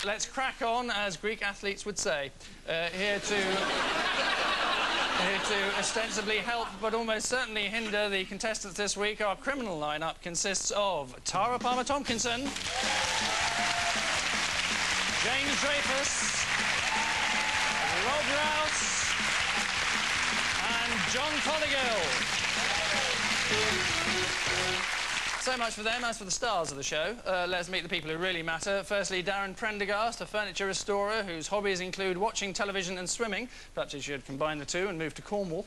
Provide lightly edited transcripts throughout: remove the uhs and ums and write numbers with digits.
Let's crack on, as Greek athletes would say. Here to ostensibly help, but almost certainly hinder the contestants this week. Our criminal lineup consists of Tara Palmer-Tomkinson, James Dreyfus, Rob Rouse, and John Fothergill. So much for them. As for the stars of the show, let's meet the people who really matter. Firstly, Darren Prendergast, a furniture restorer whose hobbies include watching television and swimming. Perhaps he should combine the two and move to Cornwall.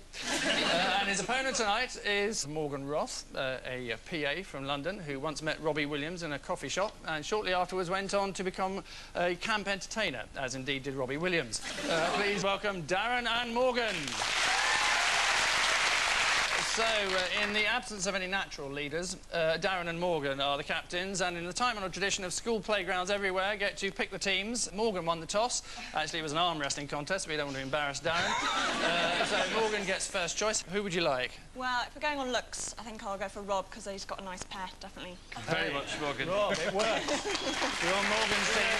And his opponent tonight is Morgan Ross, a PA from London, who once met Robbie Williams in a coffee shop and shortly afterwards went on to become a camp entertainer, as indeed did Robbie Williams. Please welcome Darren and Morgan. So, in the absence of any natural leaders, Darren and Morgan are the captains, and in the time-honoured tradition of school playgrounds everywhere, get to pick the teams. Morgan won the toss. Actually, it was an arm wrestling contest, but we don't want to embarrass Darren. So, Morgan gets first choice. Who would you like? Well, if we're going on looks, I think I'll go for Rob, because he's got a nice pair, definitely. Very much, Morgan. Rob, it works. You're on Morgan's team.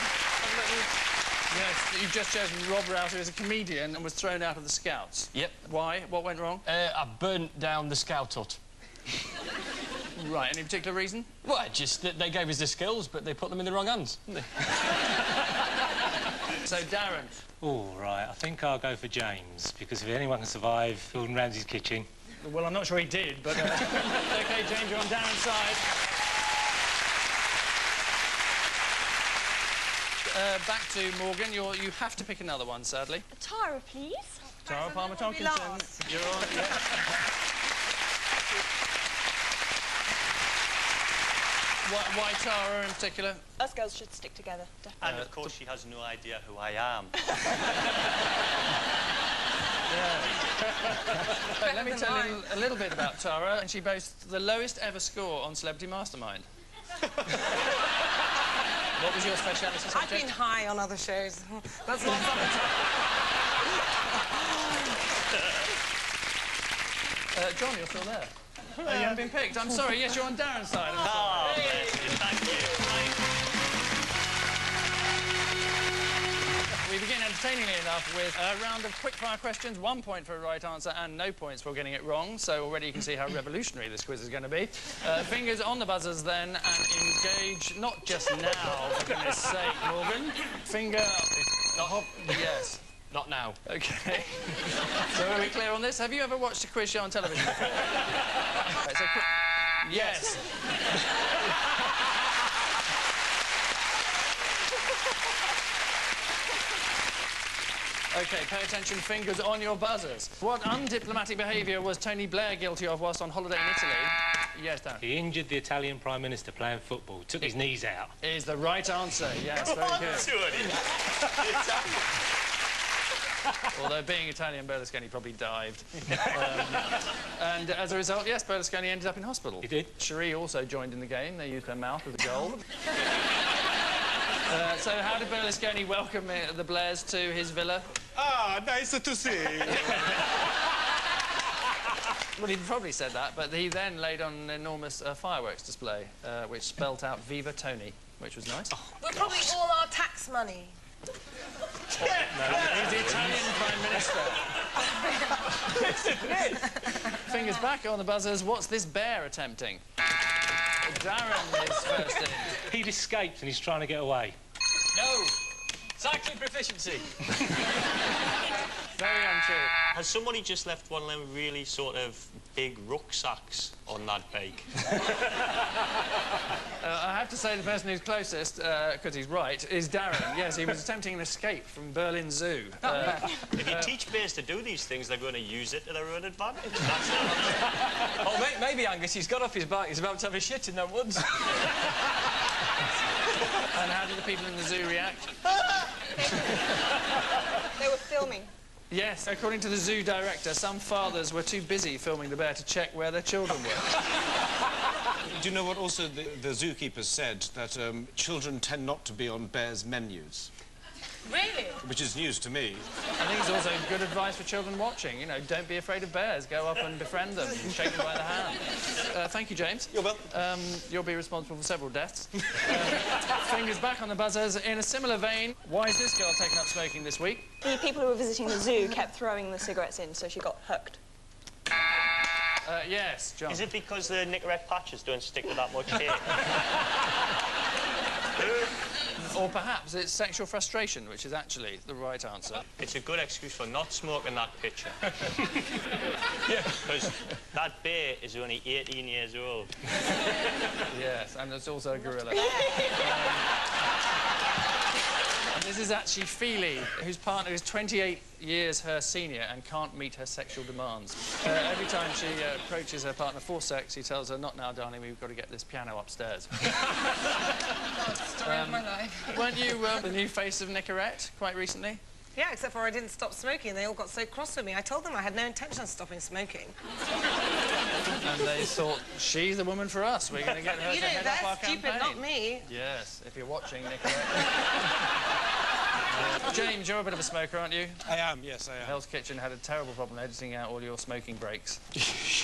Yes, you've just chosen Rob Rouse, who is a comedian and was thrown out of the Scouts. Yep. Why? What went wrong? I burnt down the scout hut. Right, any particular reason? Well, just that they gave us the skills, but they put them in the wrong hands, didn't they? So, Darren. Oh, right, I think I'll go for James, because if anyone can survive Gordon Ramsay's kitchen... Well, I'm not sure he did, but... OK, James, you're on Darren's side. Back to Morgan. You have to pick another one, sadly. Tara, please. Tara Palmer-Tomkinson. You're on. Yeah. Why Tara in particular? Us girls should stick together, definitely. And of course, she has no idea who I am. Let me tell you a little bit about Tara. And she boasts the lowest ever score on Celebrity Mastermind. What was your speciality subject? I've been high on other shows. That's not something. John, you're still there. You haven't been picked. I'm sorry. Yes, you're on Darren's side. Oh, thank you. We begin entertainingly enough with a round of quick-fire questions, 1 point for a right answer and no points for getting it wrong. So already you can see how revolutionary this quiz is going to be. Fingers on the buzzers then and engage, not just now, for goodness sake, Morgan. Finger... Not... Yes. Not now. OK. So are we clear on this? Have you ever watched a quiz show on television before? Right, so yes. OK, pay attention, fingers on your buzzers. What undiplomatic behaviour was Tony Blair guilty of whilst on holiday in Italy? Yes, Dan. He injured the Italian Prime Minister playing football, took his knees out. Is the right answer, yes, very good. Although, being Italian, Berlusconi probably dived. And as a result, yes, Berlusconi ended up in hospital. He did. Cherie also joined in the game. They used her mouth as a goal. So how did Berlusconi welcome the Blairs to his villa? Ah, nice to see you. Well, he probably said that, but he then laid on an enormous fireworks display, which spelt out Viva Tony, which was nice. Oh, we're probably all our tax money. No, he's the Italian Prime Minister. Fingers back on the buzzers. What's this bear attempting? Darren is first in. He'd escaped and he's trying to get away. No! Cycling proficiency. Very untrue. Has somebody just left one of them really sort of big rucksacks on that bike? I have to say the person who's closest, because he's right, is Darren. Yes, he was attempting an escape from Berlin Zoo. If you teach bears to do these things, they're going to use it to their own advantage. That's Oh, maybe, Angus, he's got off his bike. He's about to have a shit in the woods. And how did the people in the zoo react? They were filming. Yes, according to the zoo director, some fathers were too busy filming the bear to check where their children were. Do you know what also the zookeepers said? That children tend not to be on bears' menus. Really? Which is news to me. I think it's also good advice for children watching. You know, don't be afraid of bears. Go up and befriend them and shake them by the hand. Thank you, James. You're welcome. You'll be responsible for several deaths. Fingers back on the buzzers. In a similar vein, why is this girl taking up smoking this week? The people who were visiting the zoo kept throwing the cigarettes in, so she got hooked. Yes, John. Is it because the Nicorette patches don't stick to that much hair? Or perhaps it's sexual frustration, which is actually the right answer. It's a good excuse for not smoking that picture. Because that bear is only 18 years old. Yes, and it's also a gorilla. And this is actually Feely, whose partner is 28 years her senior and can't meet her sexual demands. Every time she approaches her partner for sex, he tells her, "Not now, darling, we've got to get this piano upstairs." Story of my life. Weren't you the new face of Nicorette quite recently? Yeah, except for I didn't stop smoking. They all got so cross with me. I told them I had no intention of stopping smoking. And they thought, she's the woman for us. We're going to get her You to know, head up our they're stupid, campaign. not me. Yes, if you're watching, Nicorette. James, you're a bit of a smoker, aren't you? I am, yes, I am. Hell's Kitchen had a terrible problem editing out all your smoking breaks.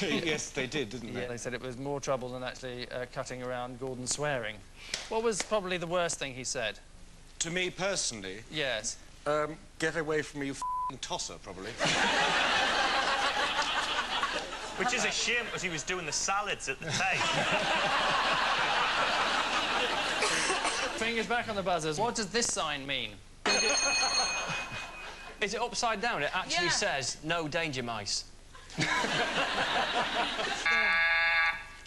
Yes, they did, didn't they? Yeah, they said it was more trouble than actually cutting around Gordon swearing. What was probably the worst thing he said? To me personally, Yes. get away from me, you f***ing tosser, probably. Which is a shame, because he was doing the salads at the time. Fingers back on the buzzers. What does this sign mean? Is it upside down? It actually Yeah. says, no danger mice.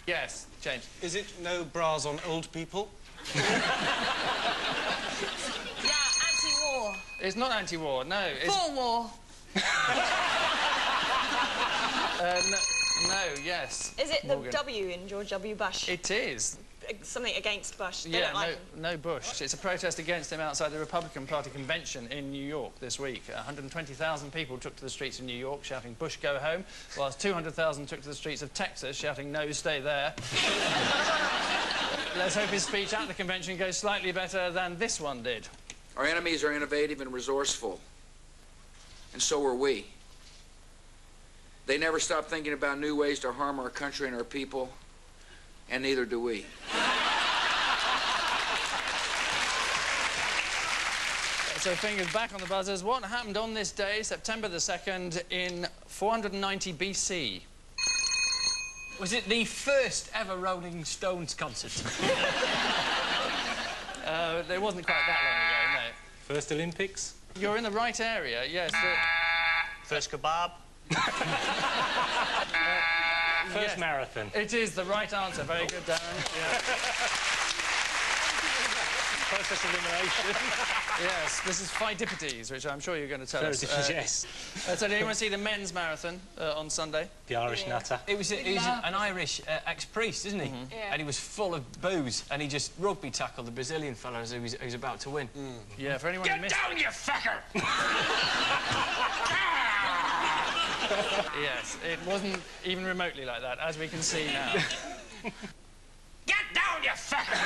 Yes, James. Is it no bras on old people? Yeah, anti-war. It's not anti-war, no. It's... For war. No, yes. Is it the Morgan. W in George W. Bush? It is. Something against Bush. They Yeah, don't like him. no Bush. It's a protest against him outside the Republican Party convention in New York this week. 120,000 people took to the streets of New York shouting, "Bush, go home," whilst 200,000 took to the streets of Texas shouting, "No, stay there." Let's hope his speech at the convention goes slightly better than this one did. Our enemies are innovative and resourceful, and so are we. They never stop thinking about new ways to harm our country and our people, and neither do we. So fingers back on the buzzers. What happened on this day, September the 2nd, in 490 BC? Was it the first ever Rolling Stones concert? It wasn't quite that long ago, no. First Olympics? You're in the right area, yes. First kebab. First Yes. marathon. It is the right answer. Very good, Darren. Yeah. Process elimination. Yes, this is Pheidippides, which I'm sure you're going to tell us. Yes. So do you want to see the men's marathon on Sunday? The Irish nutter. It was an Irish ex-priest, isn't he? Yeah. And he was full of booze, and he just rugby tackled the Brazilian fella as he was about to win. Yeah, for anyone who missed... down, you fucker! Yes, it wasn't even remotely like that, as we can see now. Get down, you fucker!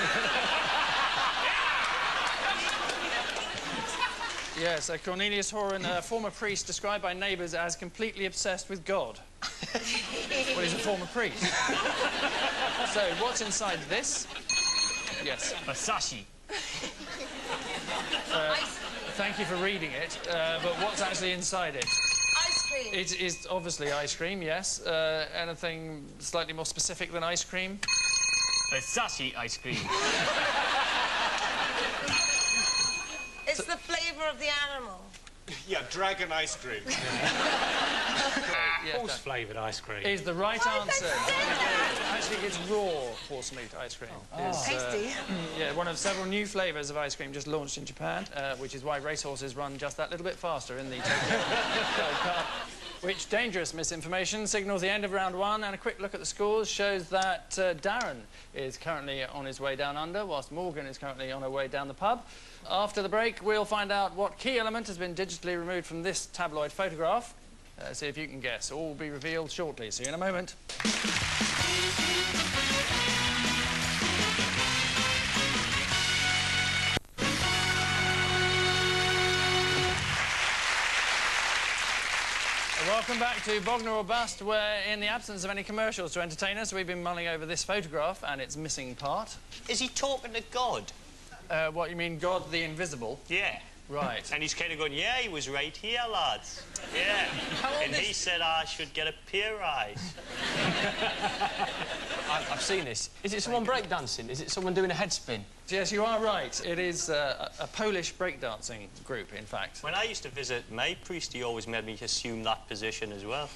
Yes, Cornelius Horan, a former priest described by neighbours as completely obsessed with God. Well, he's a former priest. So, what's inside this? Yes. Masashi. Thank you for reading it, but what's actually inside it? Ice cream. It is obviously ice cream, yes. Anything slightly more specific than ice cream? Masashi ice cream. It's the flavour of the animal. Yeah, dragon ice cream. Yeah, Horse-flavoured ice cream. is the right answer. Actually, it's raw horse meat ice cream. Is, Tasty. yeah, one of several new flavours of ice cream just launched in Japan, which is why racehorses run just that little bit faster in the Tokyo World Cup. Which dangerous misinformation signals the end of round one, and a quick look at the scores shows that Darren is currently on his way down under, whilst Morgan is currently on her way down the pub. After the break, we'll find out what key element has been digitally removed from this tabloid photograph. See if you can guess. All will be revealed shortly. See you in a moment. Welcome back to Bognor or Bust, where, in the absence of any commercials to entertain us, we've been mulling over this photograph and its missing part. Is he talking to God? What, you mean God the Invisible? Yeah. Right. And he's kind of going, yeah, he was right here, lads. Yeah. And he said I should get a peer rise. I've seen this. Is it someone breakdancing? Is it someone doing a head spin? Yes, you are right. It is a Polish breakdancing group, in fact. When I used to visit my priest, he always made me assume that position as well.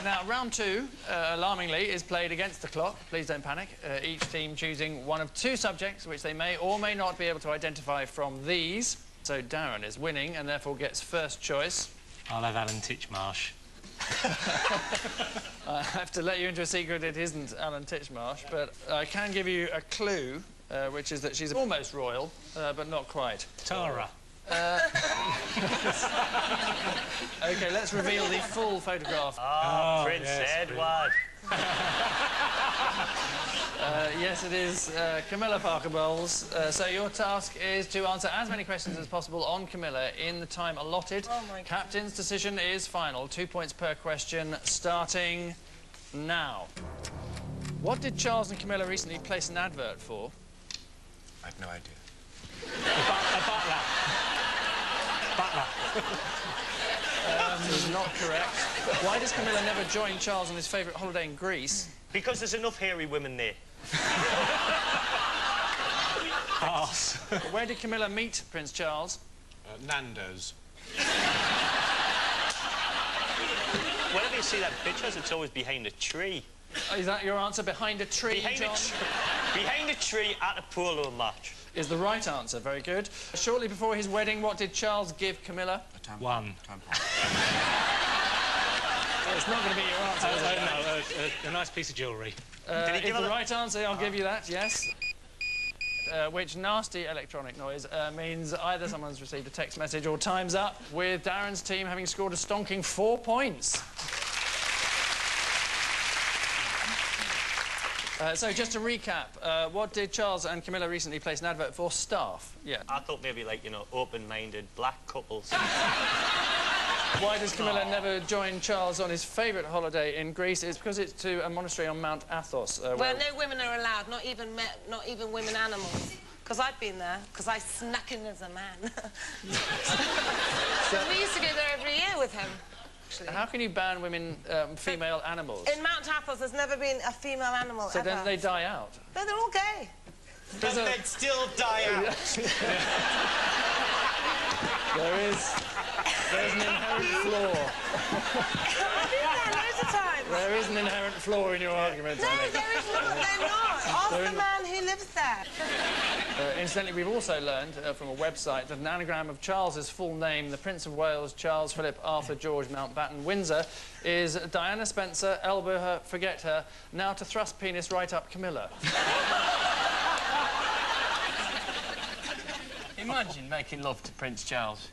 Now, round two, alarmingly, is played against the clock. Please don't panic. Each team choosing one of two subjects, which they may or may not be able to identify from these. So Darren is winning and therefore gets first choice. I'll have Alan Titchmarsh. I have to let you into a secret. It isn't Alan Titchmarsh, but I can give you a clue, which is that she's almost royal, but not quite. Tara. OK, let's reveal the full photograph. Oh, Prince yes, Edward. Yes, it is Camilla Parker Bowles. So your task is to answer as many questions as possible on Camilla in the time allotted. Oh, my God. Captain's decision is final. 2 points per question, starting now. What did Charles and Camilla recently place an advert for? I have no idea. This is not correct. Why does Camilla never join Charles on his favourite holiday in Greece? Because there's enough hairy women there. Pass. Where did Camilla meet Prince Charles? Nando's. Whenever you see that pictures, it's always behind a tree. Is that your answer? Behind a tree, John? Behind a tree at a polo match. Is the right answer. Very good. Shortly before his wedding, what did Charles give Camilla? A tampon. One. It's not going to be your answer, is it? No, a nice piece of jewellery. Did he give Is her the right answer? I'll give you that, yes. Which nasty electronic noise means either someone's received a text message or time's up, with Darren's team having scored a stonking 4 points. So, just to recap, what did Charles and Camilla recently place an advert for? Staff. Yeah. I thought maybe, like, you know, open-minded black couples. Why does Camilla never join Charles on his favourite holiday in Greece? It's because it's to a monastery on Mount Athos. Where no women are allowed, not even women animals. Because I've been there, because I snuck in as a man. So we used to go there every year with him. Actually. How can you ban women, female animals? In Mount Athos, there's never been a female animal So ever. then they die out. No, they're all gay. But they'd still die out. There's an inherent flaw. I've been there loads of times. There is an inherent flaw in your argument, No, Annie. there is not. They're not. Ask the man who lives there. Incidentally, we've also learned from a website that an anagram of Charles's full name, the Prince of Wales, Charles Philip Arthur George Mountbatten Windsor, is Diana Spencer, elbow her, forget her, now to thrust penis right up Camilla. Imagine making love to Prince Charles.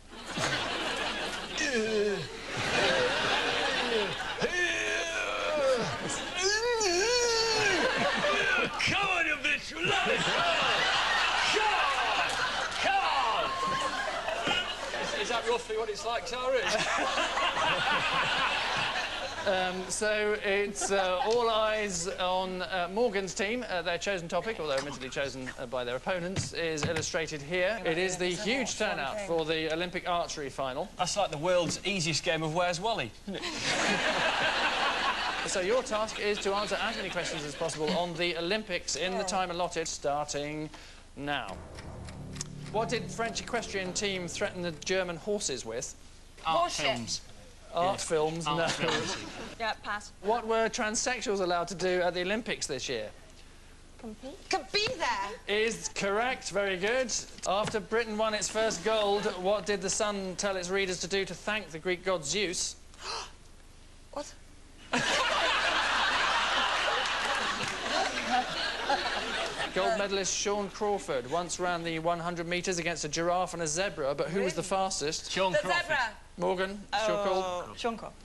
Come on, you bitch! You love it! Come on! Come on! Is that roughly what it's like, Tara? So it's all eyes on Morgan's team. Their chosen topic, although admittedly chosen by their opponents, is illustrated here. It is the huge turnout for the Olympic archery final. That's like the world's easiest game of Where's Wally? So your task is to answer as many questions as possible on the Olympics in the time allotted, starting now. What did French equestrian team threaten the German horses with? Art films. Art films? No. Yeah, pass. What were transsexuals allowed to do at the Olympics this year? Could be there. Is correct. Very good. After Britain won its first gold, what did The Sun tell its readers to do to thank the Greek god Zeus? What? Gold medalist Sean Crawford once ran the 100 metres against a giraffe and a zebra, but who was the fastest? Sean The Crawford. zebra. Morgan, your call? Sean Crawford.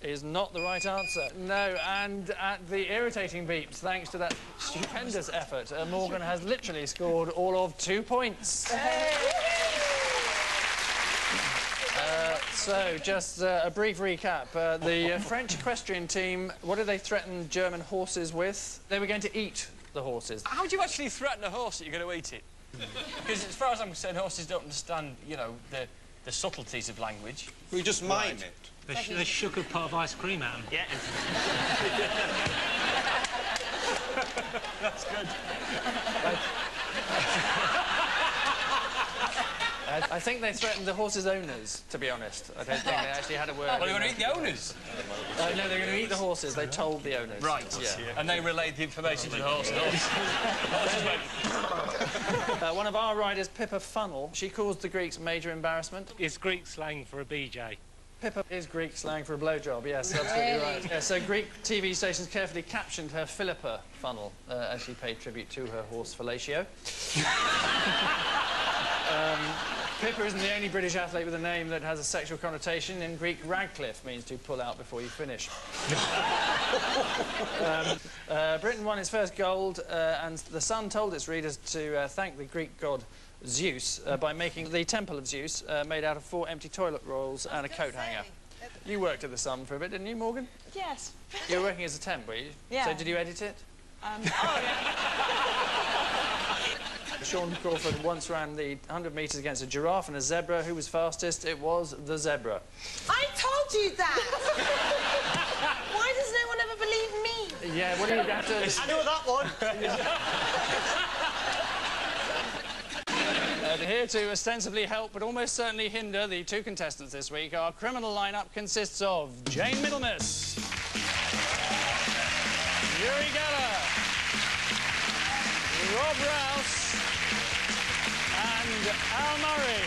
Is not the right answer. No, and at the irritating beeps, thanks to that stupendous effort, Morgan has literally scored all of 2 points. Hey. So, just a brief recap. The French equestrian team, what did they threaten German horses with? They were going to eat the horses. How do you actually threaten a horse that you're going to eat it? Because as far as I'm concerned, horses don't understand, you know, the subtleties of language. We just mime it. They shook a pot of ice cream at them. Yeah. That's good. I think they threatened the horses' owners, to be honest. I don't think they actually had a word. Well, they're going to eat the owners. No, they're going to eat the horses. They told the owners. Right. Yeah. And they relayed the information to the horses. One of our riders, Pippa Funnel, she caused the Greeks major embarrassment. It's Greek slang for a BJ. Pippa is Greek slang for a blowjob, yes, absolutely right. Yeah, so Greek TV stations carefully captioned her Philippa Funnel as she paid tribute to her horse fellatio. Pippa isn't the only British athlete with a name that has a sexual connotation. In Greek, Radcliffe means to pull out before you finish. Britain won its first gold, and The Sun told its readers to thank the Greek god Zeus by making the Temple of Zeus made out of 4 empty toilet rolls and a coat hanger. You worked at The Sun for a bit, didn't you, Morgan? Yes. You were working as a temp, were you? Yeah. So did you edit it? Oh, yeah. Sean Crawford once ran the 100 metres against a giraffe and a zebra. Who was fastest? It was the zebra. I told you that! Why does no one ever believe me? Yeah, what do you have to... I know that one. Here to ostensibly help but almost certainly hinder the 2 contestants this week. Our criminal lineup consists of Jane Middlemas, Yuri Geller, Rob Rouse, and Al Murray.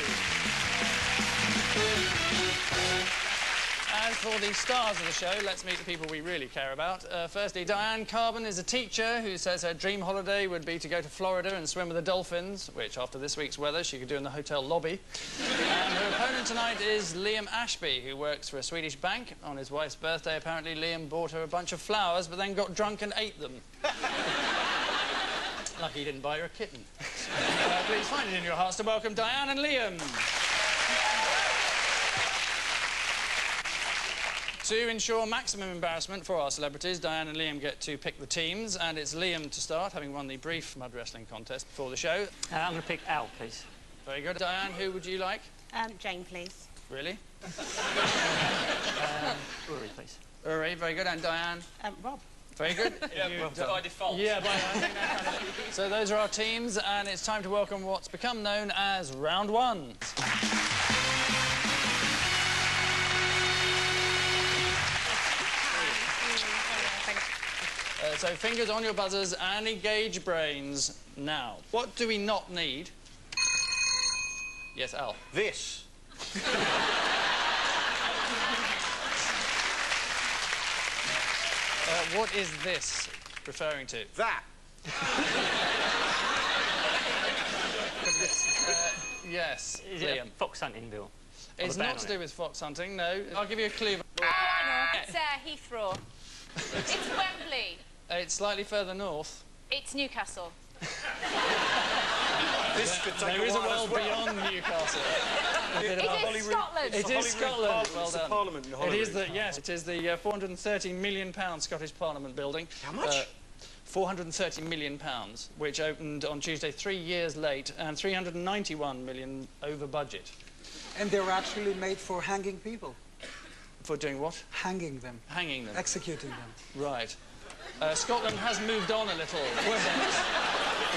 As for the stars of the show, let's meet the people we really care about. Firstly, Dianne Carbon is a teacher who says her dream holiday would be to go to Florida and swim with the dolphins, which, after this week's weather, she could do in the hotel lobby. And her opponent tonight is Liam Ashby, who works for a Swedish bank. On his wife's birthday, apparently, Liam bought her a bunch of flowers, but then got drunk and ate them. Lucky he didn't buy her a kitten. Please find it in your hearts to welcome Dianne and Liam. To ensure maximum embarrassment for our celebrities, Dianne and Liam get to pick the teams, and it's Liam to start, having won the brief mud wrestling contest before the show. I'm going to pick Al, please. Very good. Dianne, who would you like? Jane, please. Really? Uri, please. Uri, very good. And Dianne? Rob. Very good. Yeah, by default. Yeah, I think that kind of... So those are our teams, and it's time to welcome what's become known as Round 1. So fingers on your buzzers and engage brains now. What do we not need? Yes, Al. This. What is this referring to? That. Yes, Is Liam. it a fox hunting bill? It's not to do with fox hunting, no. I'll give you a clue. It's Heathrow. It's Wembley. It's slightly further north. It's Newcastle. This could take There is a while world as well. beyond Newcastle. It is Scotland. It is Scotland. Well It's the done. Parliament in It Holyrood. is the yes. It is the £430 million Scottish Parliament building. How much? £430 million, which opened on Tuesday 3 years late and £391 million over budget. And they're actually made for hanging people. For doing what? Hanging them. Hanging them. Executing them. Right. Scotland has moved on a little since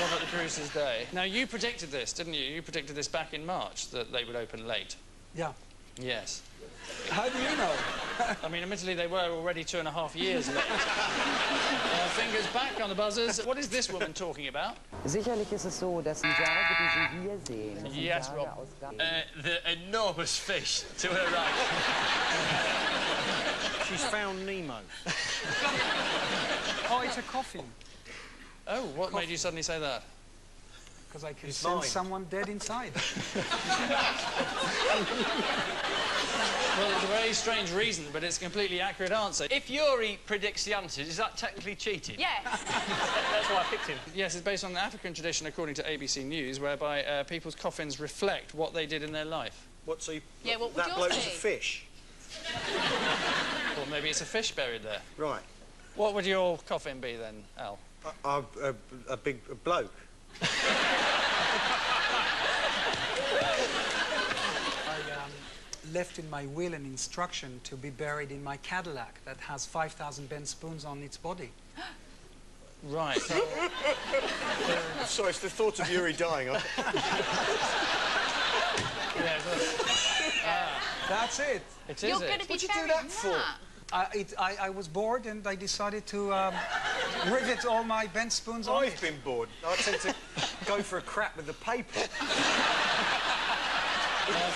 Robert the Bruce's day. Now, you predicted this, didn't you? You predicted this back in March, that they would open late. Yeah. Yes. How do you know? I mean, admittedly, they were already 2.5 years late. Fingers back on the buzzers. What is this woman talking about? Sicherlich ist es so, dass die Särge, die Sie hier sehen, das sind Yes, Särge Rob. aus The enormous fish to her right. She's found Nemo. Oh, it's a coffin. Oh, what made you suddenly say that? Because I can It's sense mine. someone dead inside. Well, it's a very strange reason, but it's a completely accurate answer. If Yuri predicts the answers, is that technically cheating? Yes. That's why I picked him. Yes, it's based on the African tradition, according to ABC News, whereby people's coffins reflect what they did in their life. What, so you... Yeah, what would that yours bloke's a be? fish. Or maybe it's a fish buried there. Right. What would your coffin be then, Al? A big bloke. I left in my will an instruction to be buried in my Cadillac that has 5,000 bent spoons on its body. Right. Sorry, it's the thought of Yuri dying. Yeah, That's it. it is You're it. going to be What'd you do buried that in for? I was bored and I decided to rivet all my bent spoons on. I've been bored. I tend to go for a crap with the paper.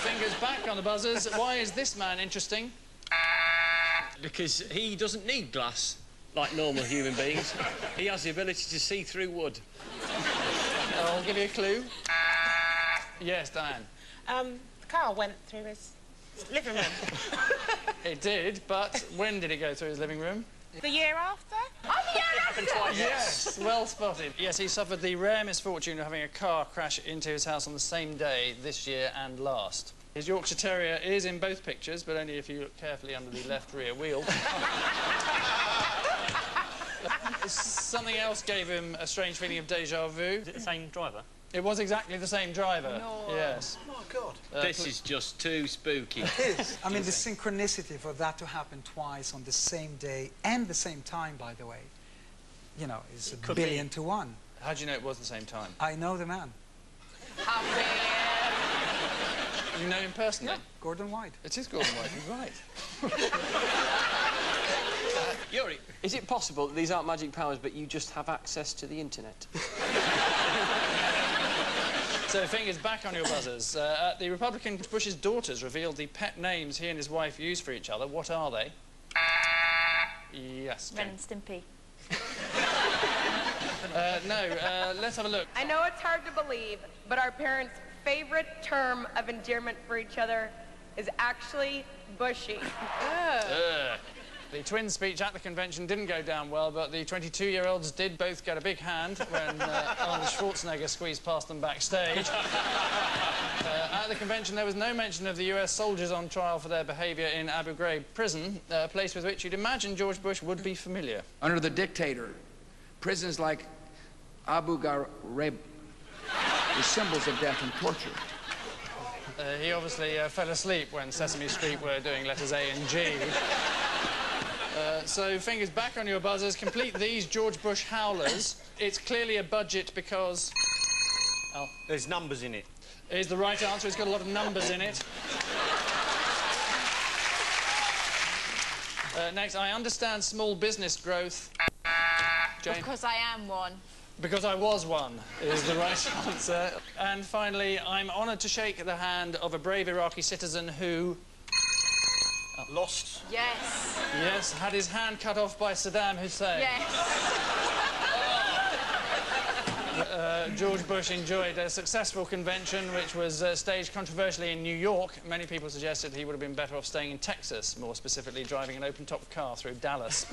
Fingers back on the buzzers. Why is this man interesting? Because he doesn't need glass like normal human beings. He has the ability to see through wood. I'll give you a clue. Yes, Diane. The car went through his living room. It did, but when did it go through his living room? The year after? Oh, yeah, Yes, well spotted. Yes, he suffered the rare misfortune of having a car crash into his house on the same day this year and last. His Yorkshire Terrier is in both pictures, but only if you look carefully under the left rear wheel. Something else gave him a strange feeling of déjà vu. Is it the same driver? It was exactly the same driver. No. Yes. Oh, my God. This is just too spooky. It is. I mean, the synchronicity for that to happen twice on the same day and the same time, by the way, you know, is a billion to one. How do you know it was the same time? I know the man. How weird. You know him personally? Yeah, Gordon White. It is Gordon White, you're right. Yuri, is it possible that these aren't magic powers, but you just have access to the internet? So, fingers back on your buzzers. The Republican Bush's daughters revealed the pet names he and his wife use for each other. What are they? Yes, Ren Jane. and Stimpy. No, let's have a look. I know it's hard to believe, but our parents' favorite term of endearment for each other is actually bushy. The twins' speech at the convention didn't go down well, but the 22-year-olds did both get a big hand when Arnold Schwarzenegger squeezed past them backstage. At the convention, there was no mention of the US soldiers on trial for their behaviour in Abu Ghraib prison, a place with which you'd imagine George Bush would be familiar. Under the dictator, prisons like Abu Ghraib were symbols of death and torture. He obviously fell asleep when Sesame Street were doing letters A and G. So, fingers back on your buzzers. Complete these George Bush howlers. It's clearly a budget because... Oh. There's numbers in it. Is the right answer. It's got a lot of numbers in it. Next, I understand small business growth. Jane? Because I am one. Because I was one, is the right answer. And finally, I'm honoured to shake the hand of a brave Iraqi citizen who... Lost. Yes. Yes, had his hand cut off by Saddam Hussein. Yes. George Bush enjoyed a successful convention which was staged controversially in New York. Many people suggested he would have been better off staying in Texas, more specifically driving an open-top car through Dallas.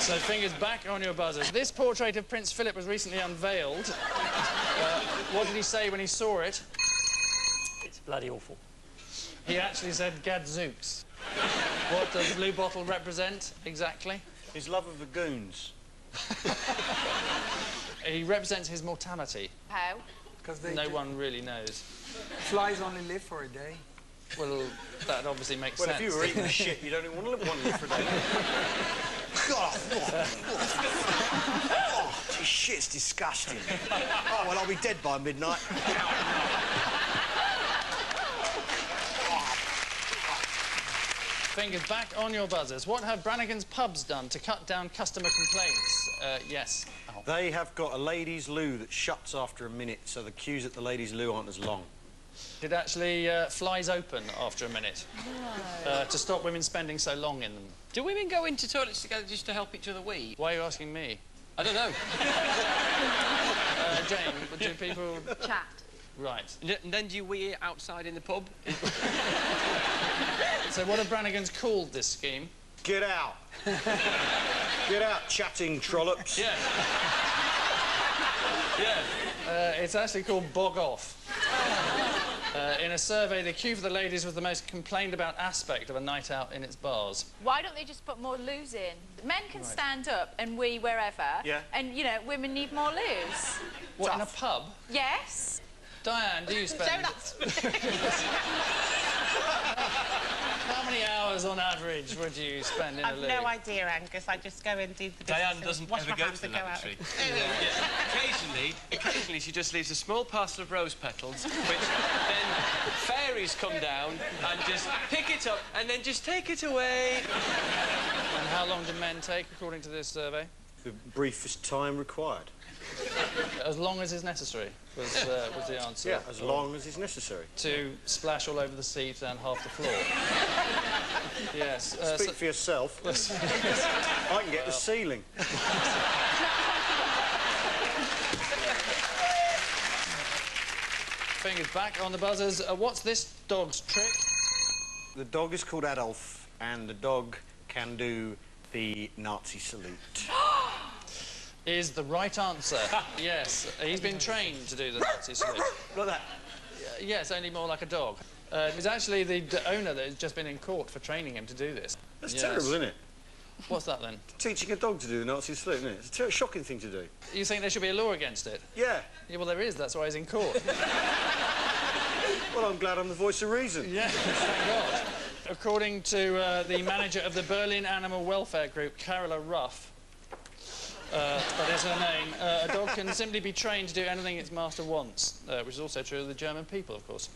So fingers back on your buzzers. This portrait of Prince Philip was recently unveiled. What did he say when he saw it? It's bloody awful. He actually said gadzooks. What does the blue bottle represent, exactly? His love of the goons. He represents his mortality. How? Because No one really knows. Flies only live for a day. Well, that obviously makes Well, sense. if you were eating shit, you don't even want to live for a day. God! Oh, this shit's disgusting. Oh, well, I'll be dead by midnight. Fingers back on your buzzers. What have Brannigan's pubs done to cut down customer complaints? Yes. Oh. They have got a ladies' loo that shuts after a minute, so the queues at the ladies' loo aren't as long. It actually flies open after a minute to stop women spending so long in them. Do women go into toilets together just to help each other wee? Why are you asking me? I don't know. Jane, do people... Chat. Right. And then do you wee outside in the pub? So what have Brannigans called this scheme? Get out. Get out, chatting trollops. Yeah. Yeah. It's actually called Bog Off. In a survey, the queue for the ladies was the most complained about aspect of a night out in its bars. Why don't they just put more loos in? Men can stand up and wee wherever. Yeah. And, you know, women need more loos. What, in a pub? Yes. Diane, do you spend... How many hours on average would you spend in a loo? I've no idea, Angus. I just go and do the Diane business doesn't wash ever my go hands to the and go out. lavatory. Occasionally she just leaves a small parcel of rose petals, which then fairies come down and just pick it up and then just take it away. And how long do men take, according to this survey? The briefest time required. As long as is necessary, was the answer. Yeah, as long as is necessary. To splash all over the seat and half the floor. Yes. Speak for yourself. I can get the ceiling. Fingers back on the buzzers. What's this dog's trick? The dog is called Adolf, and the dog can do the Nazi salute. Is the right answer. Yes, he's been trained to do the Nazi salute. Like that? Yes, only more like a dog. It was actually the owner that has just been in court for training him to do this. That's Yes. terrible, isn't it? What's that then? Teaching a dog to do the Nazi salute, isn't it? It's a shocking thing to do. You think there should be a law against it? Yeah. Yeah, well, there is. That's why he's in court. Well, I'm glad I'm the voice of reason. Yeah, thank God. According to the manager of the Berlin Animal Welfare Group, Carola Ruff, that is her name, a dog can simply be trained to do anything its master wants, which is also true of the German people, of course.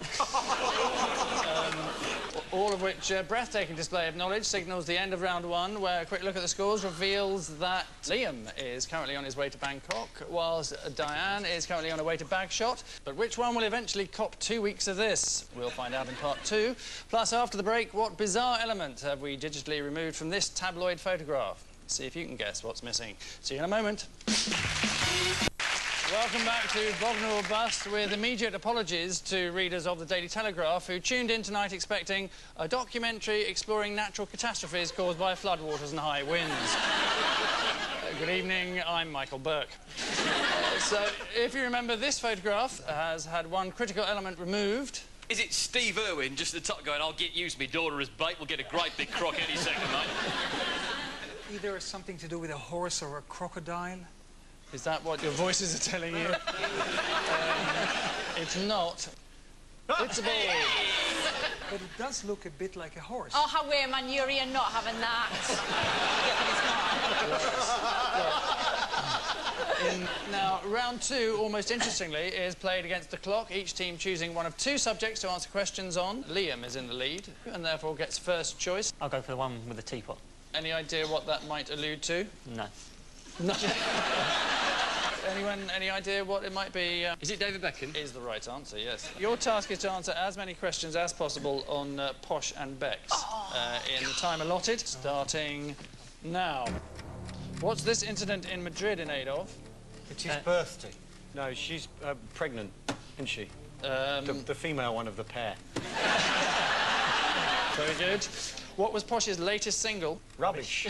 All of which breathtaking display of knowledge signals the end of round one, where a quick look at the scores reveals that Liam is currently on his way to Bangkok, whilst Diane is currently on her way to Bagshot. But which one will eventually cop 2 weeks of this? We'll find out in part 2. Plus, after the break, what bizarre element have we digitally removed from this tabloid photograph? See if you can guess what's missing. See you in a moment. Welcome back to Bognor Bust, with immediate apologies to readers of the Daily Telegraph who tuned in tonight expecting a documentary exploring natural catastrophes caused by floodwaters and high winds. Good evening, I'm Michael Burke. So, if you remember, this photograph has had one critical element removed. Is it Steve Irwin just at the top going, I'll get used to me daughter as bait, we'll get a great big croc any second, mate? Either something to do with a horse or a crocodile. Is that what your voices are telling you? It's not. It's a ball. But it does look a bit like a horse. Oh, how weird, man. You're not having that. Now, round 2, almost interestingly, is played against the clock, each team choosing one of 2 subjects to answer questions on. Liam is in the lead, and therefore gets first choice. I'll go for the one with the teapot. Any idea what that might allude to? No. No. Anyone, any idea what it might be? Is it David Beckham? Is the right answer, yes. Your task is to answer as many questions as possible on Posh and Bex in the time allotted, starting now. What's this incident in Madrid in aid of? It's his birthday. No, she's pregnant, isn't she? The female one of the pair. Very good. What was Posh's latest single? Rubbish.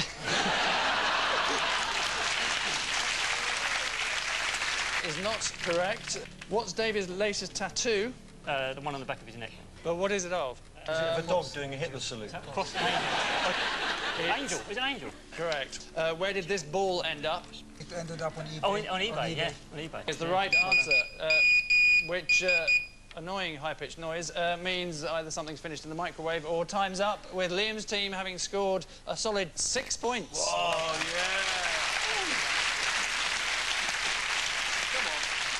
Is not correct. What's David's latest tattoo? The one on the back of his neck. But what is it of? Is it of a dog doing a Hitler salute? Cross an angel. Is it an angel? Correct. Where did this ball end up? It ended up on eBay. Oh, on eBay, yeah. On eBay. Is the right answer, which annoying high-pitched noise means either something's finished in the microwave or time's up, with Liam's team having scored a solid 6 points. Oh, yeah.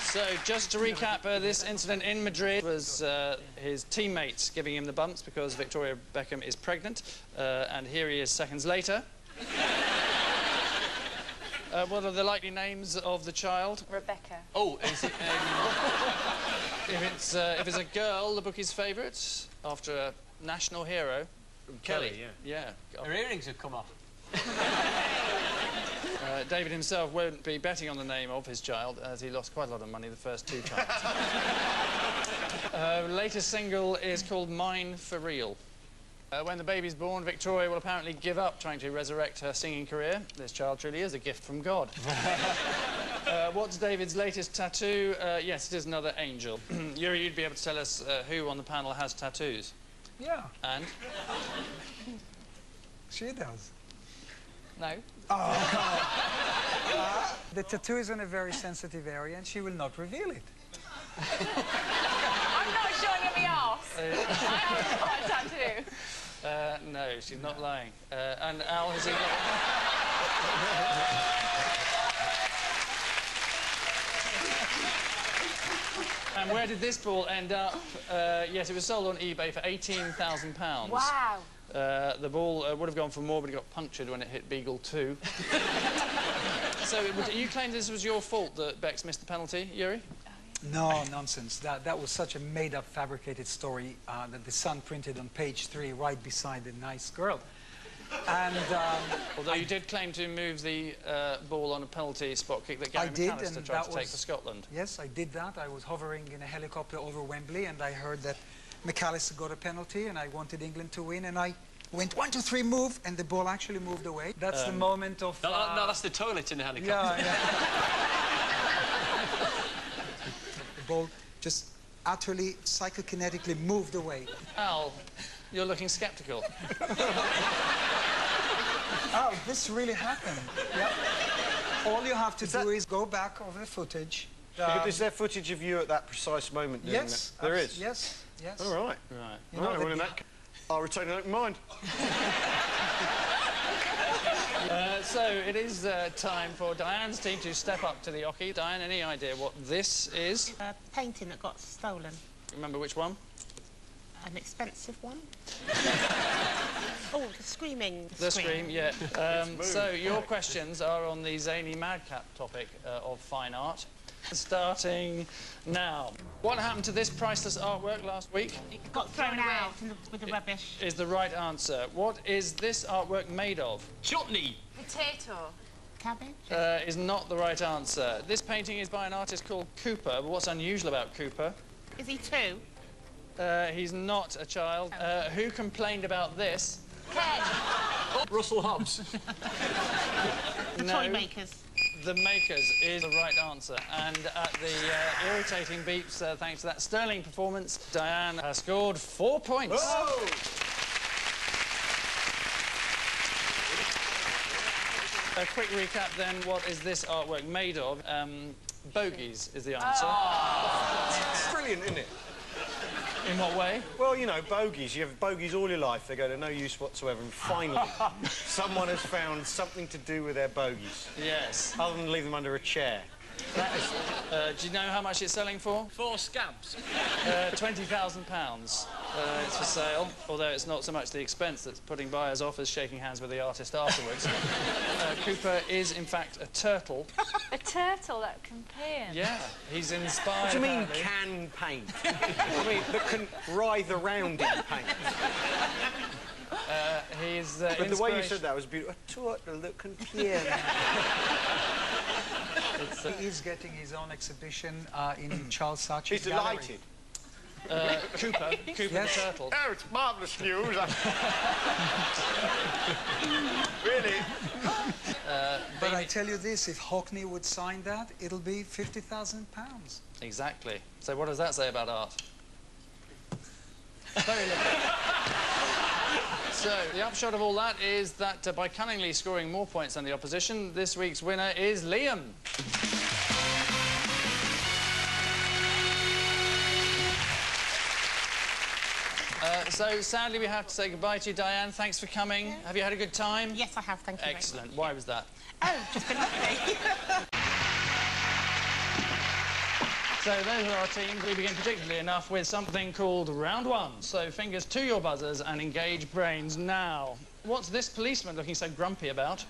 So, just to recap, this incident in Madrid was his teammates giving him the bumps because Victoria Beckham is pregnant, and here he is seconds later. What are the likely names of the child? Rebecca. Oh, is it... If it's a girl, the bookie's favourite, after a national hero. Kelly, yeah. Her earrings have come off. David himself won't be betting on the name of his child, as he lost quite a lot of money the first 2 times. Latest single is called Mine for Real. When the baby's born, Victoria will apparently give up trying to resurrect her singing career. This child truly is a gift from God. What's David's latest tattoo? Yes, it is another angel. Yuri, you'd be able to tell us who on the panel has tattoos. Yeah. And? She does. No. Oh. The tattoo is in a very sensitive area, and she will not reveal it. I'm not showing him the arse. I haven't got a tattoo. No, she's not lying. And Al, has he got... And where did this ball end up? Yes, it was sold on eBay for £18,000. Wow. The ball would have gone for more, but it got punctured when it hit Beagle 2. So you claim this was your fault that Bex missed the penalty, Yuri? No, nonsense. That was such a made-up, fabricated story that the Sun printed on page 3 right beside the nice girl. And although you did claim to move the ball on a penalty spot kick that Gary McAllister tried to take for Scotland. Yes, I did that. I was hovering in a helicopter over Wembley, and I heard that McAllister got a penalty, and I wanted England to win, and I went 1, 2, 3, move, and the ball actually moved away. That's the moment of... No, that's the toilet in the helicopter. Yeah. The ball just utterly psychokinetically moved away. Al, you're looking sceptical. Oh, this really happened. Yep. All you have to do is go back over the footage. Is there footage of you at that precise moment doing yes, that? There is? Yes, yes. All right. Right. You know, well, in that case, I'll retain an open mind. So it is time for Diane's team to step up to the oche. Diane, any idea what this is? A painting that got stolen. Remember which one? An expensive one. Oh, the screaming. The scream, yeah. So your questions are on the zany madcap topic of fine art. Starting now. What happened to this priceless artwork last week? It got thrown out with the rubbish. Is the right answer. What is this artwork made of? Chutney. Potato. Cabbage. Is not the right answer. This painting is by an artist called Cooper, but what's unusual about Cooper? Is he 2? He's not a child. Who complained about this? Ken. Russell Hobbs. The toy makers. The makers is the right answer. And at the irritating beeps, thanks to that sterling performance, Diane has scored 4 points. Whoa! A quick recap then, what is this artwork made of? Bogies is the answer. It's brilliant, isn't it? In what way? Well, you know, bogies. You have bogies all your life. They go to no use whatsoever. And finally, someone has found something to do with their bogies. Yes. Other than leave them under a chair. That is, do you know how much it's selling for? 4 scabs. £20,000. It's for sale, although it's not so much the expense that's putting buyers off as shaking hands with the artist afterwards. Cooper is, in fact, a turtle. A turtle that can paint? Yeah, he's inspired. What do you mean, apparently. can paint? I mean, that can writhe around in paint. He's But the way you said that was beautiful. A turtle that can paint. He is getting his own exhibition in Charles Saatchi's He's delighted. Cooper yes. The turtle. Oh, it's marvellous news. Really? But I tell you this, if Hockney would sign that, it'll be £50,000. Exactly. So what does that say about art? Very little. So the upshot of all that is that by cunningly scoring more points than the opposition, this week's winner is Liam. So sadly we have to say goodbye to you, Diane. Thanks for coming. Yeah. Have you had a good time? Yes, I have. Thank you. Excellent. Why was that? Oh, just been lovely. So those are our teams. We begin particularly enough with something called round 1. So fingers to your buzzers and engage brains now. What's this policeman looking so grumpy about?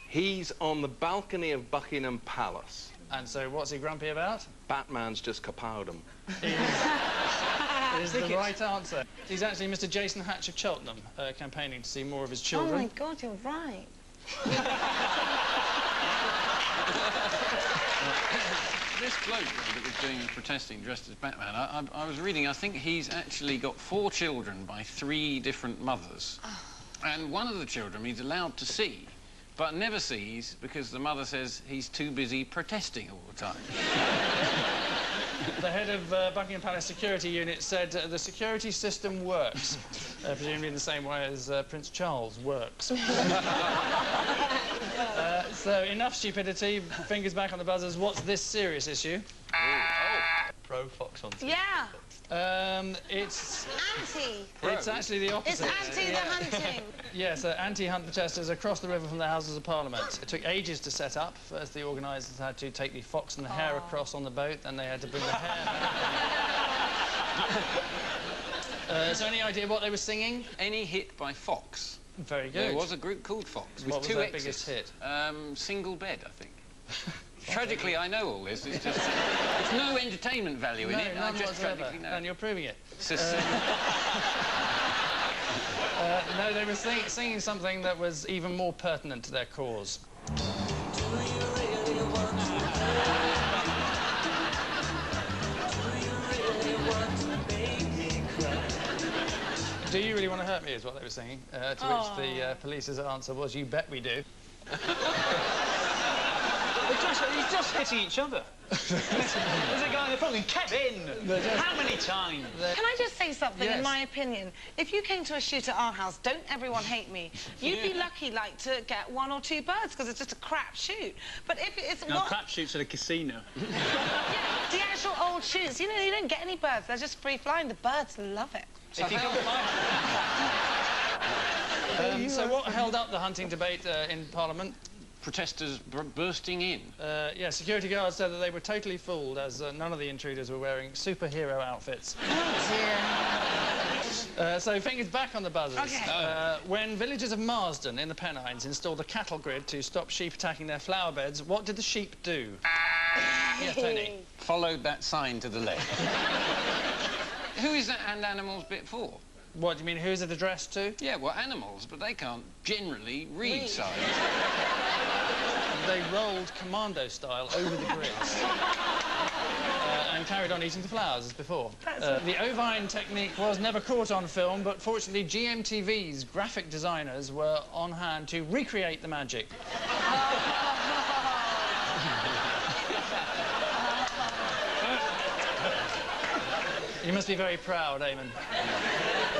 He's on the balcony of Buckingham Palace. And so what's he grumpy about? Batman's just kapowed him. Is the right answer. He's actually Mr. Jason Hatch of Cheltenham, campaigning to see more of his children. Oh my God, you're right. This bloke that was doing protesting dressed as Batman, I was reading, I think he's actually got 4 children by 3 different mothers. And one of the children he's allowed to see, but never sees because the mother says he's too busy protesting all the time. The head of Buckingham Palace Security Unit said the security system works, presumably in the same way as Prince Charles works. So enough stupidity, fingers back on the buzzers. What's this serious issue? Pro-fox hunting. Yeah. It's... Anti. It's actually the opposite. It's anti the hunting. Yes, anti-hunt protesters across the river from the Houses of Parliament. It took ages to set up. First, the organisers had to take the fox and the hare across on the boat, then they had to bring the hare. So any idea what they were singing? Any hit by Fox. Very good. There was a group called Fox with what was two their X's. biggest hit? Single Bed, I think. Tragically, I know all this. It's just... There's no entertainment value in it. I just tragically know. And you're proving it. No, they were singing something that was even more pertinent to their cause. Do you really want to hurt me, is what they were singing. To which the police's answer was, you bet we do. He's just hitting each other. There's a guy in the front, Kevin! How many times? Can I just say something, Yes. in my opinion? If you came to a shoot at our house, don't everyone hate me. You'd be lucky, like, to get 1 or 2 birds, because it's just a crap shoot. But if it's No, crap shoots at a casino. Yeah, the actual old shoots, you know, you don't get any birds. They're just free-flying. The birds love it. If you can find... So what held up the hunting debate in Parliament? Protesters bursting in. Yeah, security guards said that they were totally fooled as none of the intruders were wearing superhero outfits. Oh, dear. So fingers back on the buzzers. Okay. When villagers of Marsden in the Pennines installed a cattle grid to stop sheep attacking their flower beds, what did the sheep do? Yes, Tony. Followed that sign to the left. Who is that and animals bit for? What, do you mean, who's it addressed to? Yeah, well, animals, but they can't generally read signs. They rolled commando style over the grids and carried on eating the flowers as before. The ovine technique was never caught on film, but fortunately GMTV's graphic designers were on hand to recreate the magic. You must be very proud, Eamon.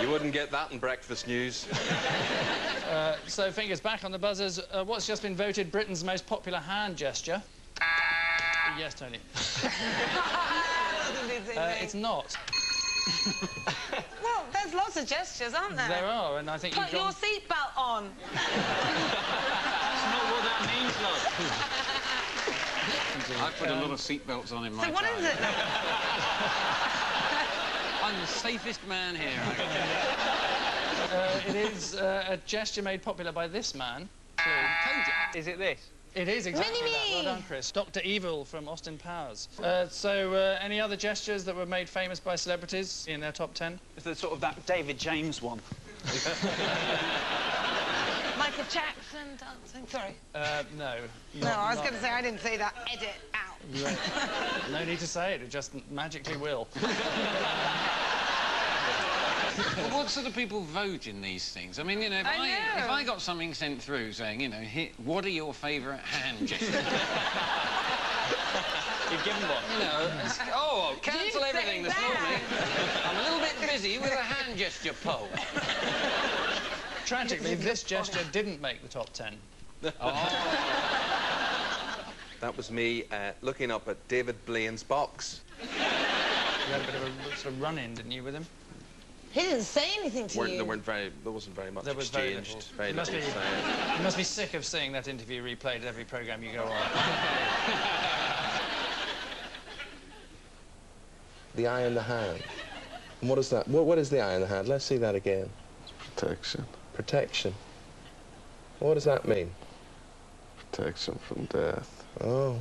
You wouldn't get that in breakfast news. So, fingers back on the buzzers. What's just been voted Britain's most popular hand gesture? Yes, Tony. It's not. Well, there's lots of gestures, aren't there? There are, and I think Put your seatbelt on. That's not what that means, love. I put a lot of seatbelts on in my So what time. is it now? I'm the safest man here. It is a gesture made popular by this man. Kojak. Is it this? It is exactly Mini-me. that. Well done, Chris. Dr. Evil from Austin Powers. Any other gestures that were made famous by celebrities in their top 10? Is it sort of that David James one? Michael Jackson dancing. Sorry. No. No, I was going to say I didn't say that. Edit out. Right. No need to say it. It just magically will. Well, what sort of people vote in these things? I mean, you know, if I got something sent through saying, you know, what are your favourite hand gestures? You've given one. You know, cancel everything this morning. I'm a little bit busy with a hand gesture poll. Tragically, this gesture didn't make the top 10. That was me looking up at David Blaine's box. You had a bit of a sort of run-in, didn't you, with him? He didn't say anything to you. There wasn't very much There was exchanged. very little. You must be sick of seeing that interview replayed at every programme you go on. The eye in the hand. And what is that? What is the eye in the hand? Let's see that again. Protection. Protection. What does that mean? Protection from death. Oh.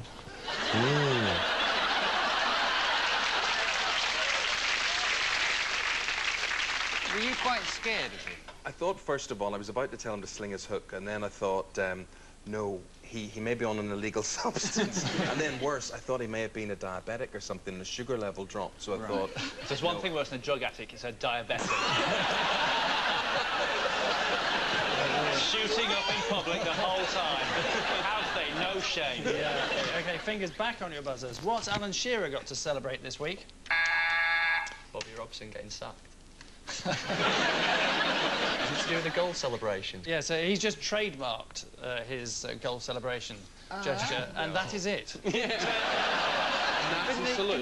Were you quite scared of him? I thought, first of all, I was about to tell him to sling his hook, and then I thought, no, he may be on an illegal substance. And then worse, I thought he may have been a diabetic or something, and the sugar level dropped, so I thought... So there's one thing worse than a drug addict, it's a diabetic. Shooting up in public the whole time. Have they? No shame. Yeah. OK, fingers back on your buzzers. What's Alan Shearer got to celebrate this week? Bobby Robson getting sacked. Is it to do with the goal celebration? Yeah, so he's just trademarked his goal celebration gesture, and that is it. Didn't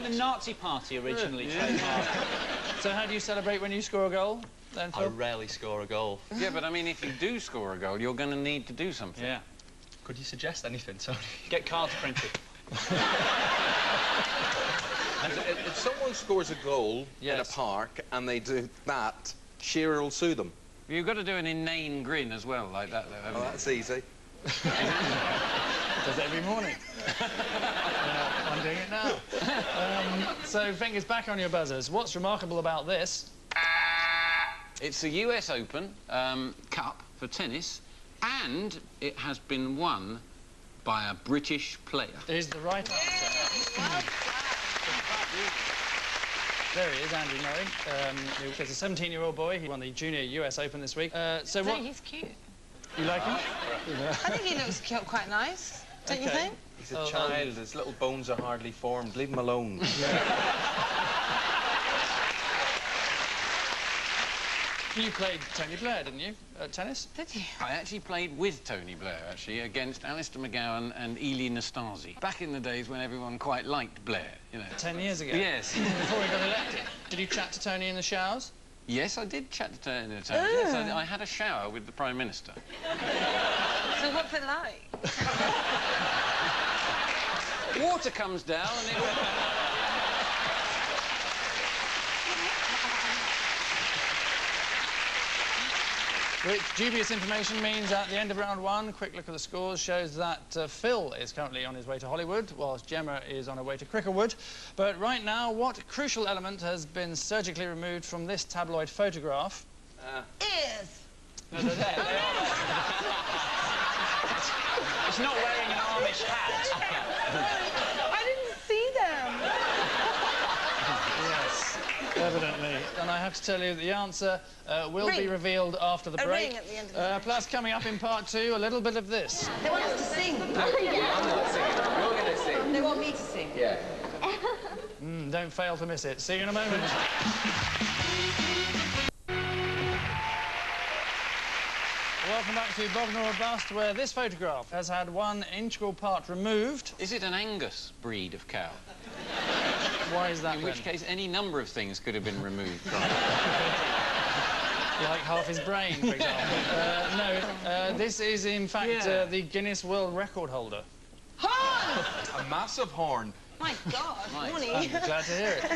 the Nazi Party originally trademark? So how do you celebrate when you score a goal, then, Phil? I rarely score a goal. Yeah, but I mean, if you do score a goal, you're going to need to do something. Yeah. Could you suggest anything, Tony? Get cards printed. If someone scores a goal in a park and they do that, Shearer will sue them. You've got to do an inane grin as well, like that, though, haven't Oh, that's easy. Does it every morning. I'm doing it now. So, fingers back on your buzzers. What's remarkable about this? It's the US Open Cup for tennis, and it has been won by a British player. Is the right answer. There he is, Andrew Murray. He's a 17-year-old boy. He won the Junior US Open this week. So what? He's cute. You like him? I think he looks quite nice. Don't you think? He's a child. His little bones are hardly formed. Leave him alone. You played Tony Blair, didn't you, at tennis? Did you? I actually played with Tony Blair, actually, against Alistair McGowan and Ely Nastasi. Back in the days when everyone quite liked Blair, you know. 10 years ago? Yes. Before he got elected. Did you chat to Tony in the showers? Yes, I did chat to Tony in the showers. Yes, I had a shower with the Prime Minister. So what's it like? Water comes down and it... Which dubious information means at the end of round one, quick look at the scores shows that Phil is currently on his way to Hollywood, whilst Gemma is on her way to Cricklewood. But right now, what crucial element has been surgically removed from this tabloid photograph? Ears! No, they're there. They are there. It's not wearing an Amish hat. I didn't see them. Yes, evidently. And I have to tell you the answer will be revealed after the break. Ring at the end of the plus, coming up in part two, a little bit of this. They want us to sing. I'm not singing. You're going to sing. They want me to sing. Yeah. Don't fail to miss it. See you in a moment. Welcome back to Bognor or Bust, where this photograph has had one integral part removed. Is it an Angus breed of cow? Why is that, In which case, any number of things could have been removed from it. Like half his brain, for example. No, this is, in fact, the Guinness World Record holder. Horn! A massive horn. My God, morning. I'm glad to hear it.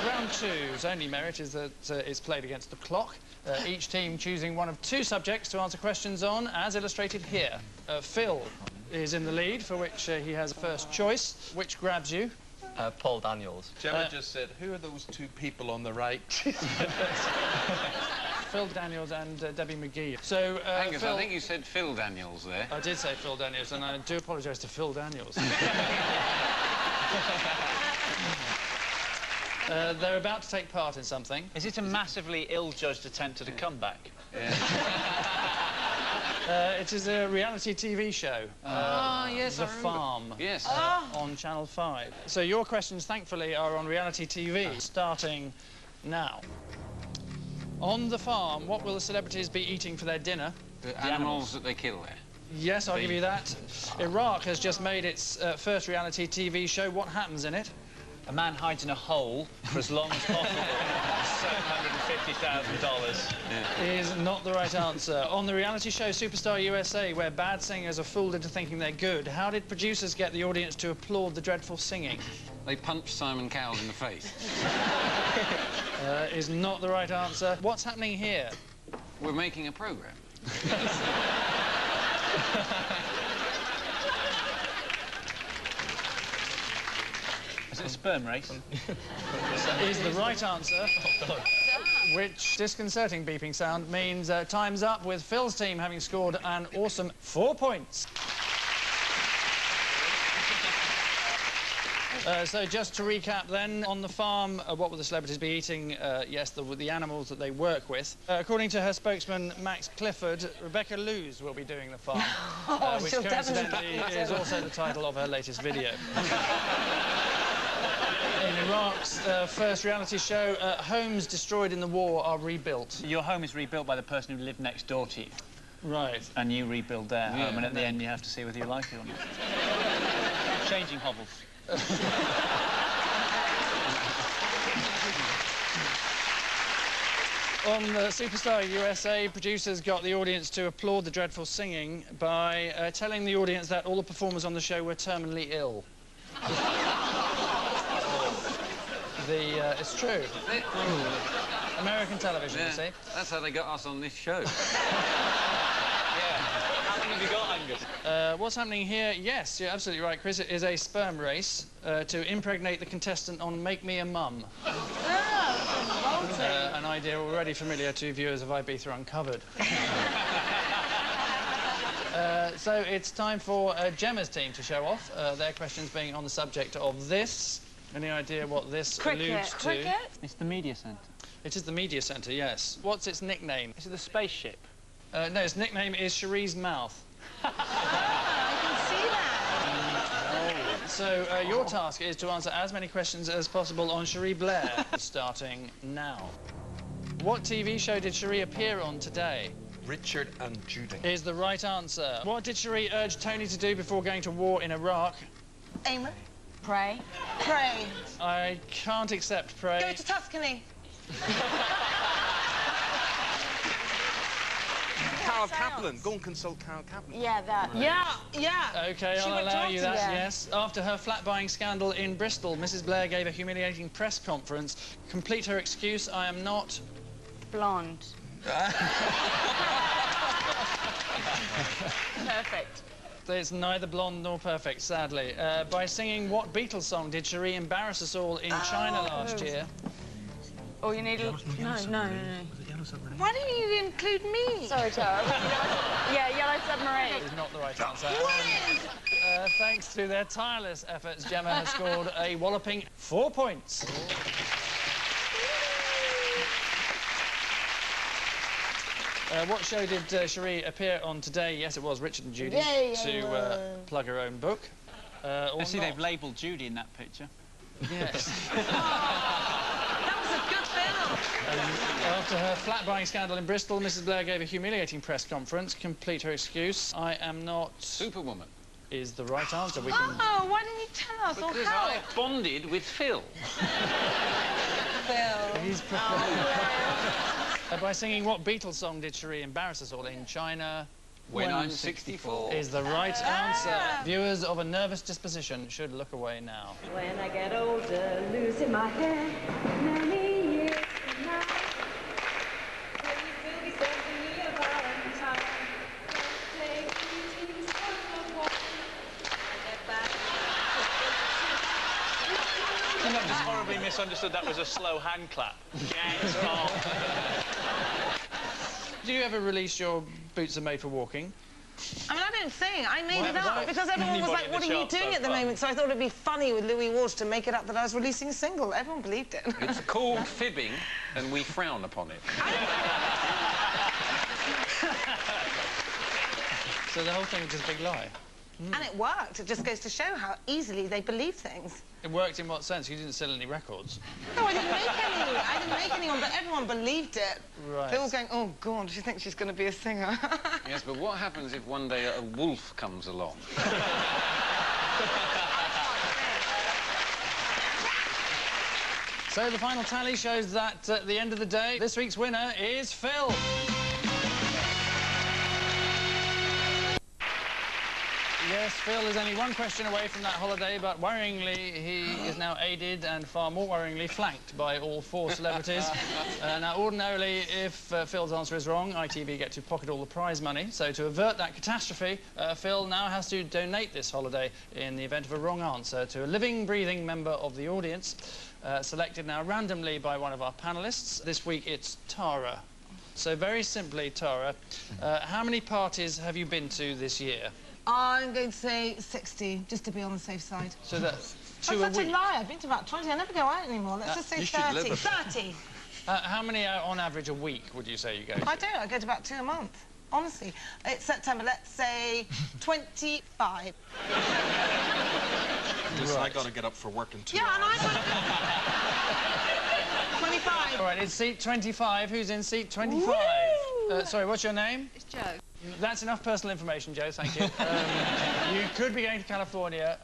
Round two's only merit is that it's played against the clock. Each team choosing one of two subjects to answer questions on, as illustrated here. Phil is in the lead, for which he has first choice. Which grabs you? Paul Daniels. Gemma just said, who are those two people on the right? Phil Daniels and Debbie McGee. So, Angus, Phil... I think you said Phil Daniels there. I did say Phil Daniels, and I do apologise to Phil Daniels. They're about to take part in something. Is it a massively ill-judged attempt at a comeback? Yeah. It is a reality TV show. Yes, The Farm. Yes. On Channel 5. So your questions, thankfully, are on reality TV, starting now. On The Farm, what will the celebrities be eating for their dinner? The animals that they kill there. Yes, I'll give you that. Iraq has just made its first reality TV show. What happens in it? A man hides in a hole for as long as possible. $750,000. Is not the right answer. On the reality show Superstar USA, where bad singers are fooled into thinking they're good, how did producers get the audience to applaud the dreadful singing? They punched Simon Cowell in the face. Is not the right answer. What's happening here? We're making a programme. Is it a sperm race? Is the right answer, which disconcerting beeping sound means time's up, with Phil's team having scored an awesome 4 points. So just to recap then, on the farm, what will the celebrities be eating? Yes, the animals that they work with. According to her spokesman, Max Clifford, Rebecca Lewis will be doing the farm, which coincidentally is also the title of her latest video. In Iraq's first reality show, homes destroyed in the war are rebuilt. Your home is rebuilt by the person who lived next door to you. Right. And you rebuild their home, and at the end you have to see whether you like it or not. Changing hovels. On the Superstar USA, producers got the audience to applaud the dreadful singing by telling the audience that all the performers on the show were terminally ill. It's true. American television, you see. That's how they got us on this show. How many have you got, Angus? What's happening here? Yes, you're absolutely right, Chris. It is a sperm race to impregnate the contestant on Make Me a Mum. An idea already familiar to viewers of Ibiza Uncovered. So it's time for Gemma's team to show off, their questions being on the subject of this. Any idea what this alludes to? Cricket? It's the media centre. It is the media centre, yes. What's its nickname? Is it the spaceship? No, its nickname is Cherie's Mouth. I can see that. So your task is to answer as many questions as possible on Cherie Blair, starting now. What TV show did Cherie appear on today? Richard and Judy. Is the right answer. What did Cherie urge Tony to do before going to war in Iraq? Aim. Pray. Pray. I can't accept pray. Go to Tuscany. Carol Kaplan. Go and consult Carol Kaplan. Yeah, that. Yeah. OK, I'll allow you that, yes. After her flat-buying scandal in Bristol, Mrs Blair gave a humiliating press conference. Complete her excuse, I am not... Blonde. Perfect. It's neither blonde nor perfect, sadly. By singing what Beatles song did Cherie embarrass us all in China last year? Oh, you need a... No. Why didn't you include me? Sorry, Tara. Yeah, Yellow Submarine. Is not the right answer. Thanks to their tireless efforts, Gemma has scored a walloping 4 points. What show did Cherie appear on today? Yes, it was Richard and Judy, to plug her own book. I see they've labelled Judy in that picture. Yes. That was a good film. After her flat-buying scandal in Bristol, Mrs Blair gave a humiliating press conference. Complete her excuse. I am not... Superwoman. Is the right answer. We can... Oh, why didn't you tell us? Because I bonded with Phil. Phil. He's by singing what Beatles song did Cherie embarrass us all in China? When I'm 64. Is the right answer. Viewers of a nervous disposition should look away now. When I get older, losing my head, many years from now, please will be sending me a Valentine. Don't take these one. I get back. I've just horribly misunderstood that was a slow hand clap. Get off. Do you ever release your boots are made for walking? I mean, I don't sing. I made it up because everyone was like, what are you doing at the moment? So I thought it'd be funny with Louis Walsh to make it up that I was releasing a single. Everyone believed it. It's called fibbing, and we frown upon it. So the whole thing was just a big lie. And it worked. It just goes to show how easily they believe things. It worked in what sense? You didn't sell any records. No, I didn't make any. I didn't make anyone, but everyone believed it. Right. They're all going, oh, God, do you think she's going to be a singer? Yes, but what happens if one day a wolf comes along? So the final tally shows that at the end of the day, this week's winner is Phil. Yes, Phil is only one question away from that holiday, but worryingly, he is now aided and far more worryingly flanked by all 4 celebrities. Now, ordinarily, if Phil's answer is wrong, ITV get to pocket all the prize money. So to avert that catastrophe, Phil now has to donate this holiday in the event of a wrong answer to a living, breathing member of the audience, selected now randomly by one of our panellists. This week, it's Tara. So very simply, Tara, how many parties have you been to this year? I'm going to say 60, just to be on the safe side. So that's 2 a That's such week. a lie. I've been to about 20. I never go out anymore. Let's just say you should 30. live a bit. 30. How many on average a week would you say you go to? I don't. I go to about 2 a month. Honestly. It's September. Let's say 25. Listen, I got to get up for work in 2 Yeah, hours. and I 25. All right, it's seat 25. Who's in seat 25? Sorry, what's your name? It's Joe. That's enough personal information, Joe, thank you. You could be going to California.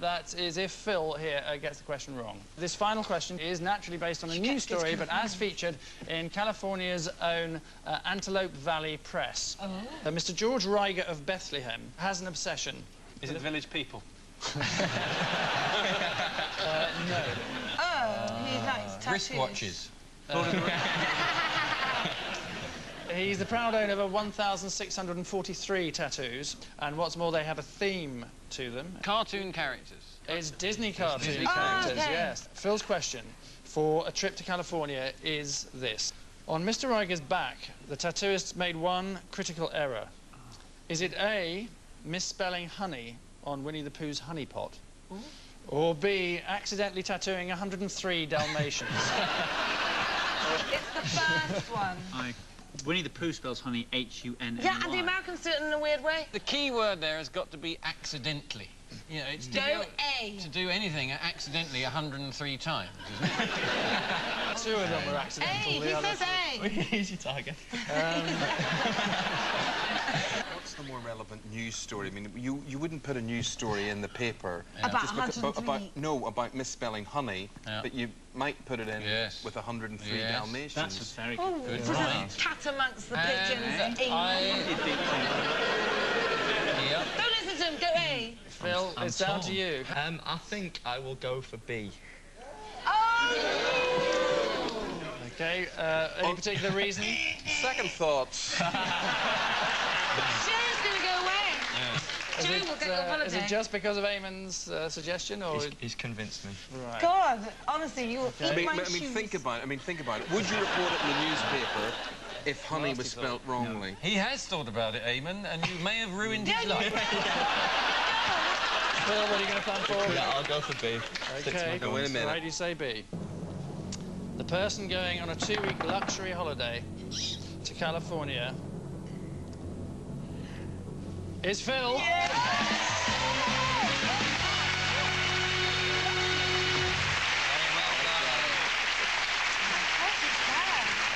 That is if Phil here gets the question wrong. This final question is naturally based on a news story, but as featured in California's own Antelope Valley Press. Oh. Mr. George Reiger of Bethlehem has an obsession. Is it Village People? No. Oh, he likes tattoos. Wristwatches. He's the proud owner of 1,643 tattoos, and what's more, they have a theme to them. Cartoon characters. It's Disney cartoon Disney characters, okay. yes. Phil's question for a trip to California is this. On Mr. Reiger's back, the tattooist made one critical error. Is it A, misspelling honey on Winnie the Pooh's honey pot, or B, accidentally tattooing 103 Dalmatians? It's the first one. Winnie the Pooh spells honey H-U-N-N-Y. Yeah, and the Americans do it in a weird way. The key word there has got to be accidentally. You know, it's to do anything accidentally 103 times, isn't it? 2 of them were accidental. Hey, the he other says A. Here's your target. What's the more relevant news story? I mean, you wouldn't put a news story in the paper About just 103. about misspelling honey, but you might put it in with 103 Dalmatians. That's very good. Oh, this is cat amongst the pigeons. Don't listen to him. Go A. Phil, it's down to you. I think I will go for B. Okay, any particular reason? Second thoughts. Joe's going to go away. Joe will go on holiday. Is it just because of Eamon's suggestion, or...? He's convinced me. Right. God, honestly, you will eat my shoes. Think about it. Think about it. Would you report it in the newspaper if honey was spelt wrongly? He has thought about it, Eamon, and you may have ruined his life. Phil, what are you going to plan for? Yeah, I'll go for B. Okay, wait a minute. Right, you say B. The person going on a 2-week luxury holiday to California is Phil.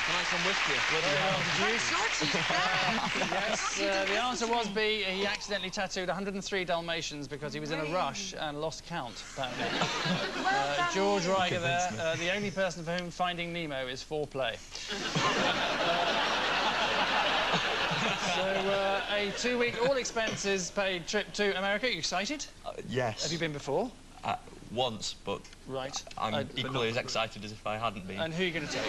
Can I come with you? Yes, the answer was B. He accidentally tattooed 103 Dalmatians because he was in a rush and lost count, apparently. George Reiger there, the only person for whom Finding Nemo is foreplay. So, a 2-week, all-expenses-paid trip to America. Are you excited? Yes. Have you been before? Once, but right. I'm equally as excited as if I hadn't been. And who are you going to take?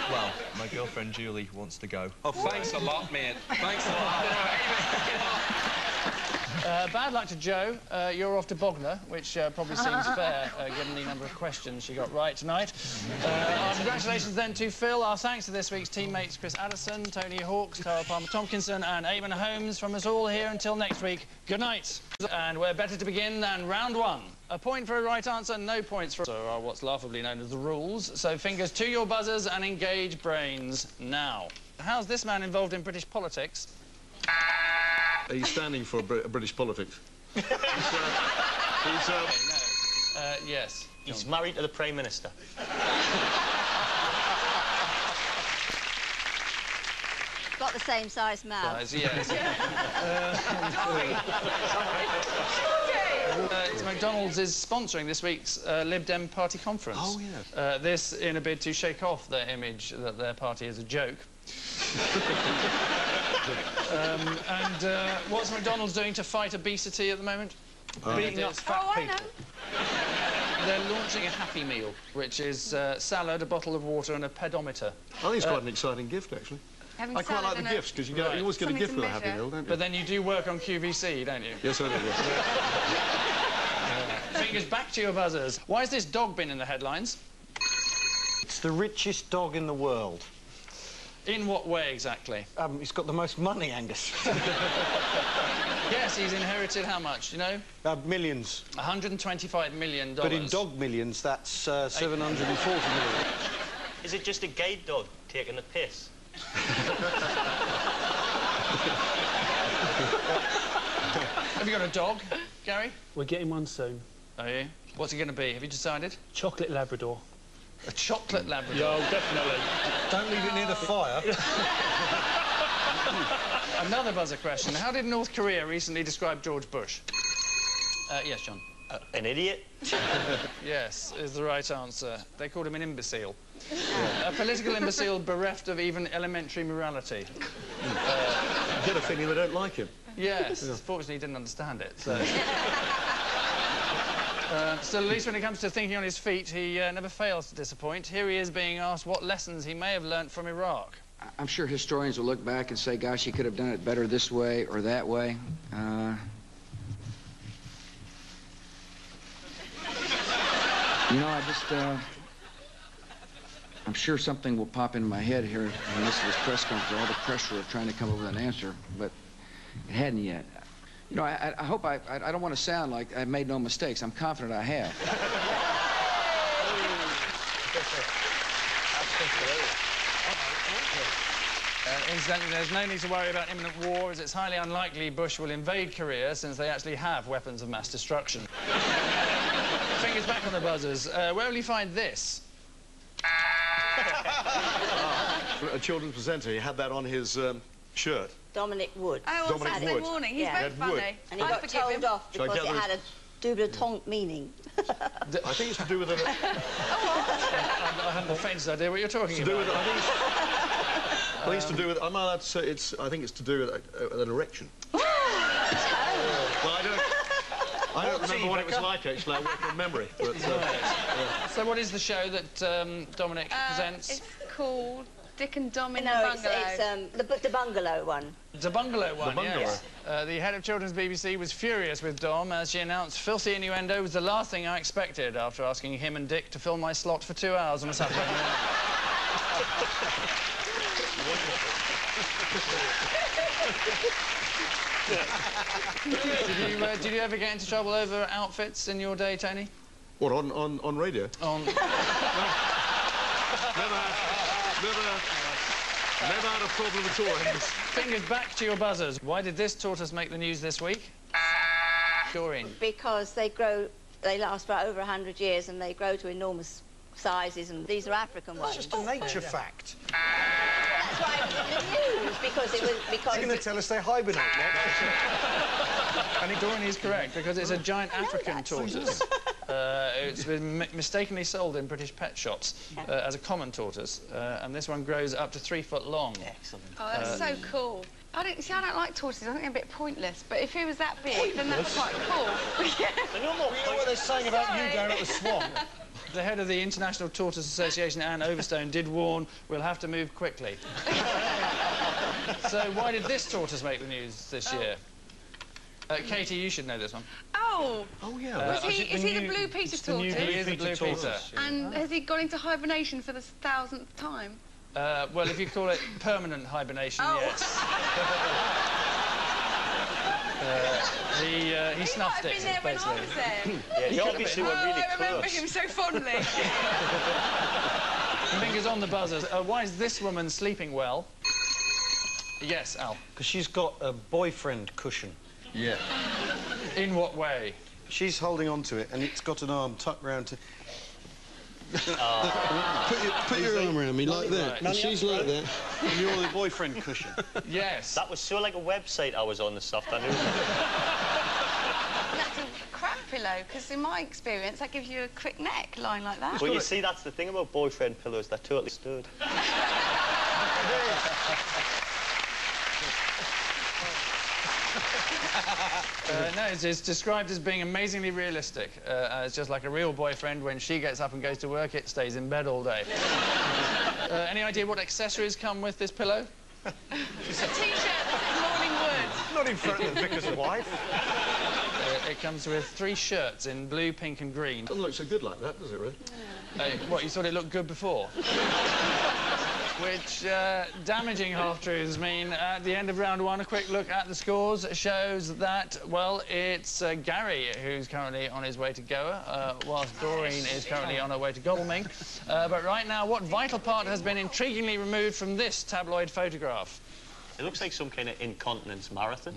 Well, my girlfriend Julie wants to go. Oh, thanks a lot, mate. Thanks a lot. Bad luck to Joe. You're off to Bognor, which probably seems fair, given the number of questions she got right tonight. Our congratulations then to Phil. Our thanks to this week's teammates Chris Addison, Tony Hawkes, Tara Palmer-Tompkinson and Eamon Holmes. From us all here until next week, good night. And we're better to begin than round 1. A point for a right answer, no points for... So are what's laughably known as the rules. So fingers to your buzzers and engage brains now. How's this man involved in British politics? Are you standing for British politics? Yes. He's married to the Prime Minister. Got the same size mouth. Yes. McDonald's is sponsoring this week's Lib Dem Party conference. Oh, yes. This in a bid to shake off their image that their party is a joke. What's McDonald's doing to fight obesity at the moment? Beating up fat people. They're launching a Happy Meal, which is salad, a bottle of water and a pedometer. I think it's quite an exciting gift, actually. Having I quite like salad the and gifts, because you always get a gift with a Happy Meal, don't you? But then you do work on QVC, don't you? Yes, I do, yes. Fingers back to your buzzers. Why has this dog been in the headlines? It's the richest dog in the world. In what way, exactly? He's got the most money, Angus. Yes, he's inherited how much, you know? Millions. $125 million. But in dog millions, that's 740 million. Is it just a gay dog taking a piss? Have you got a dog, Gary? We're getting one soon. Are you? What's it going to be? Have you decided? Chocolate Labrador. A chocolate Labrador? Yeah, definitely. Don't leave it near the fire. Another buzzer question. How did North Korea recently describe George Bush? Yes, John. An idiot? Yes, is the right answer. They called him an imbecile. A political imbecile bereft of even elementary morality. I get a feeling they don't like him. Yes, fortunately he didn't understand it. So. Still, at least when it comes to thinking on his feet, he never fails to disappoint. Here he is being asked what lessons he may have learnt from Iraq. I'm sure historians will look back and say, gosh, he could have done it better this way or that way. You know, I'm sure something will pop into my head here in this press conference, all the pressure of trying to come up with an answer, but it hadn't yet. You know, I hope I don't want to sound like I've made no mistakes. I'm confident I have. Incidentally, there's no need to worry about imminent war, as it's highly unlikely Bush will invade Korea, since they actually have weapons of mass destruction. Fingers back on the buzzers. Where will you find this? A children's presenter, he had that on his shirt. Dominic Wood. Oh, on Saturday morning. He's very funny. And he got told off because it had a double tonk meaning. I think it's to do with an... I haven't the faintest idea what you're talking about. I think it's to do with... I'm allowed to say I think it's to do with an erection. Well, I don't remember what it was like, actually. I work on memory. But, So what is the show that Dominic presents? It's called Dick and Dom in the No, Bungalow. it's the bungalow one. The bungalow one, The bungalow. yes. The head of Children's BBC was furious with Dom as she announced filthy innuendo was the last thing I expected after asking him and Dick to fill my slot for 2 hours on a Saturday morning. Did you ever get into trouble over outfits in your day, Tony? What, on radio? Never had a problem at all. Fingers back to your buzzers. Why did this tortoise make the news this week? Doreen. Because they last for over 100 years and they grow to enormous sizes, and these are African ones. It's just a nature fact. That's why it was in the news, because it was... Because You're going to tell us they hibernate next? And Doreen is correct, because it's a giant African tortoise. It's been mistakenly sold in British pet shops as a common tortoise, and this one grows up to 3 foot long. Excellent. Oh, that's so cool. I don't like tortoises. I think they're a bit pointless. But if he was that big, then that's quite cool. Yeah. You know what they're saying about you down at the swamp? The head of the International Tortoise Association, Anne Overstone, did warn we'll have to move quickly. So why did this tortoise make the news this year? Katie, you should know this one. Oh! Oh, yeah. Is he the Blue Peter tortoise? He is the Blue Peter. And has he gone into hibernation for the 1000th time? Well, if you call it permanent hibernation, yes. He snuffed it, basically. Yeah, he obviously were really I remember close. him so fondly. Fingers on the buzzers. Why is this woman sleeping well? Yes, Al. Because she's got a boyfriend cushion. Yeah. In what way? She's holding on to it, and it's got an arm tucked round to... Put your arm around me like that. Right. And she's like that. And you're the boyfriend cushion. Yes. That was so like a website I was on this afternoon. That's a crap pillow, because in my experience, that gives you a quick neck lying like that. Well, you see, that's the thing about boyfriend pillows. They're totally stood. No, it's described as being amazingly realistic. It's just like a real boyfriend. When she gets up and goes to work, it stays in bed all day. Any idea what accessories come with this pillow? A T-shirt that says Morning Wood. Not in front of the vicar's wife. It comes with 3 shirts in blue, pink and green. Doesn't look so good like that, does it, really? What, you thought it looked good before? which damaging half-truths mean at the end of round one, a quick look at the scores shows that, well, it's Gary who's currently on his way to Goa, whilst Doreen is currently on her way to Godalming. But right now, what vital part has been intriguingly removed from this tabloid photograph? It looks like some kind of incontinence marathon.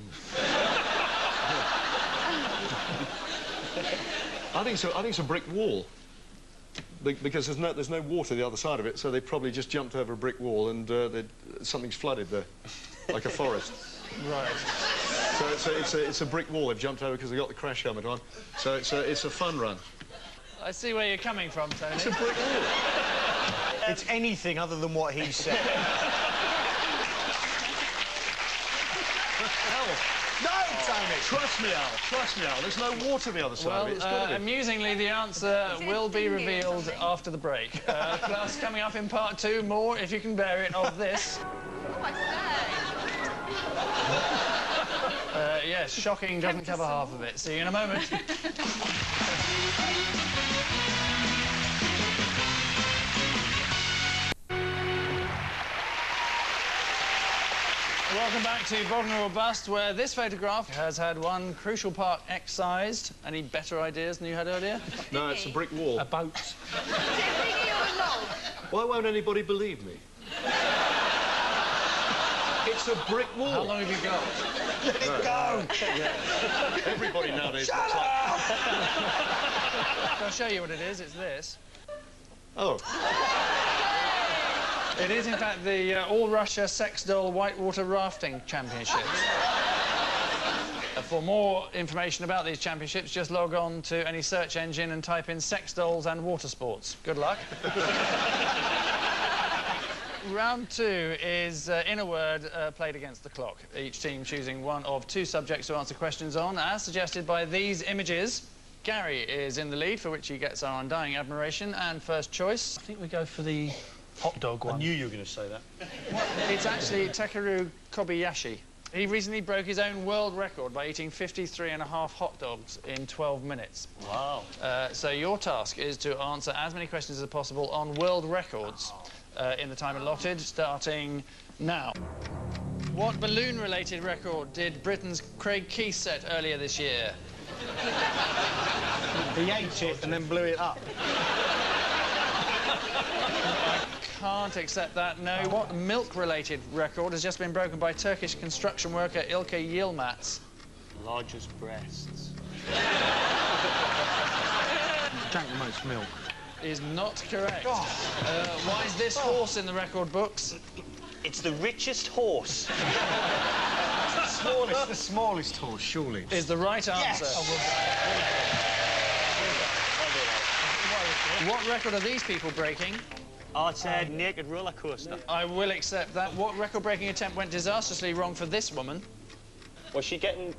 I think it's a brick wall. Because there's no water the other side of it, so they probably just jumped over a brick wall and something's flooded there, like a forest. Right. So it's a brick wall they've jumped over because they got the crash helmet on. So it's a fun run. I see where you're coming from, Tony. It's a brick wall. It's anything other than what he said. No, Tony! Trust me, Al. Trust me, Al. There's no water the other side of it. It's gotta be. Amusingly, the answer will be revealed after the break. Plus, coming up in part two, more, if you can bear it, of this. Yes, shocking doesn't cover half of it. See you in a moment. Welcome back to Bognor or Bust, where this photograph has had one crucial part excised. Any better ideas than you had earlier? No, it's a brick wall. A boat. Why won't anybody believe me? It's a brick wall. How long have you got? Let it go! Yeah. Everybody nowadays looks like... I'll show you what it is. It's this. Oh. It is, in fact, the All-Russia Sex Doll Whitewater Rafting Championships. For more information about these championships, just log on to any search engine and type in sex dolls and water sports. Good luck. Round two is, in a word, played against the clock. Each team choosing one of two subjects to answer questions on, as suggested by these images. Gary is in the lead, for which he gets our undying admiration and first choice. I think we go for the hot dog one. I knew you were going to say that. It's actually Takeru Kobayashi. He recently broke his own world record by eating 53.5 hot dogs in 12 minutes. Wow. So your task is to answer as many questions as possible on world records in the time allotted, starting now. What balloon-related record did Britain's Craig Keith set earlier this year? He ate it and then blew it up. Can't accept that, no. What milk-related record has just been broken by Turkish construction worker Ilke Yilmaz? Largest breasts. Drank the most milk. Is not correct. Why is this horse in the record books? It's the richest horse. It's the smallest horse, surely. Is the right answer. Yes. What record are these people breaking? Oh, it's a naked roller coaster. I will accept that. What record-breaking attempt went disastrously wrong for this woman? Was she getting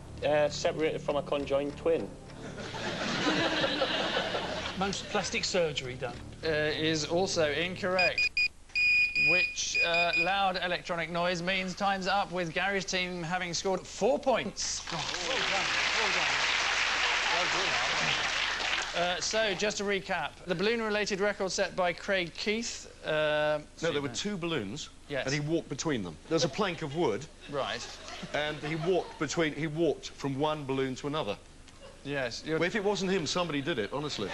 separated from a conjoined twin? Most plastic surgery done. Is also incorrect. Which loud electronic noise means time's up, with Gary's team having scored 4 points. Well done. So, just to recap, the balloon-related record set by Craig Keith... No, there were two balloons, yes, and he walked between them. There's a plank of wood. Right. And he walked from one balloon to another. Yes. Well, if it wasn't him, somebody did it, honestly.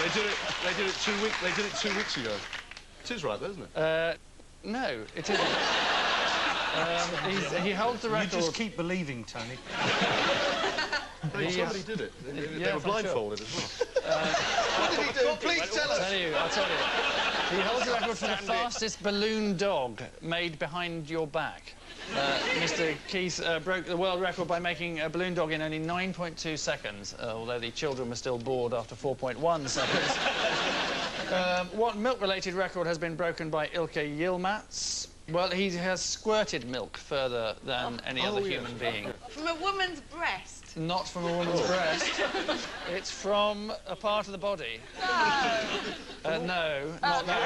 They did it 2 weeks ago. It is right, though, isn't it? No, it isn't. He holds the record... You just keep believing, Tony. Somebody did it. They were blindfolded as well. What did he do? Please tell us. I'll tell you. He holds the record for the fastest balloon dog made behind your back. Mr. Keith broke the world record by making a balloon dog in only 9.2 seconds, although the children were still bored after 4.1 seconds. What milk-related record has been broken by Ilke Yilmaz? Well, he has squirted milk further than any other human being. From a woman's breast? Not from a woman's breast. It's from a part of the body. No. No, not that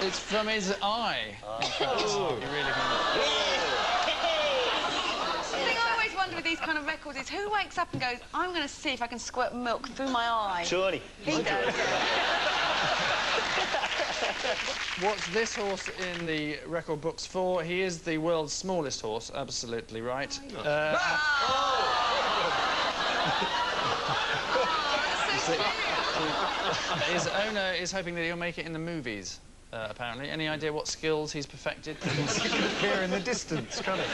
either. It's from his eye. Oh. You really can... The thing I always wonder with these kind of records is who wakes up and goes, I'm going to see if I can squirt milk through my eye. Tony. He does. What's this horse in the record books for? He is the world's smallest horse, absolutely right. His owner is hoping that he'll make it in the movies, apparently. Any idea what skills he's perfected? Here in the distance, coming.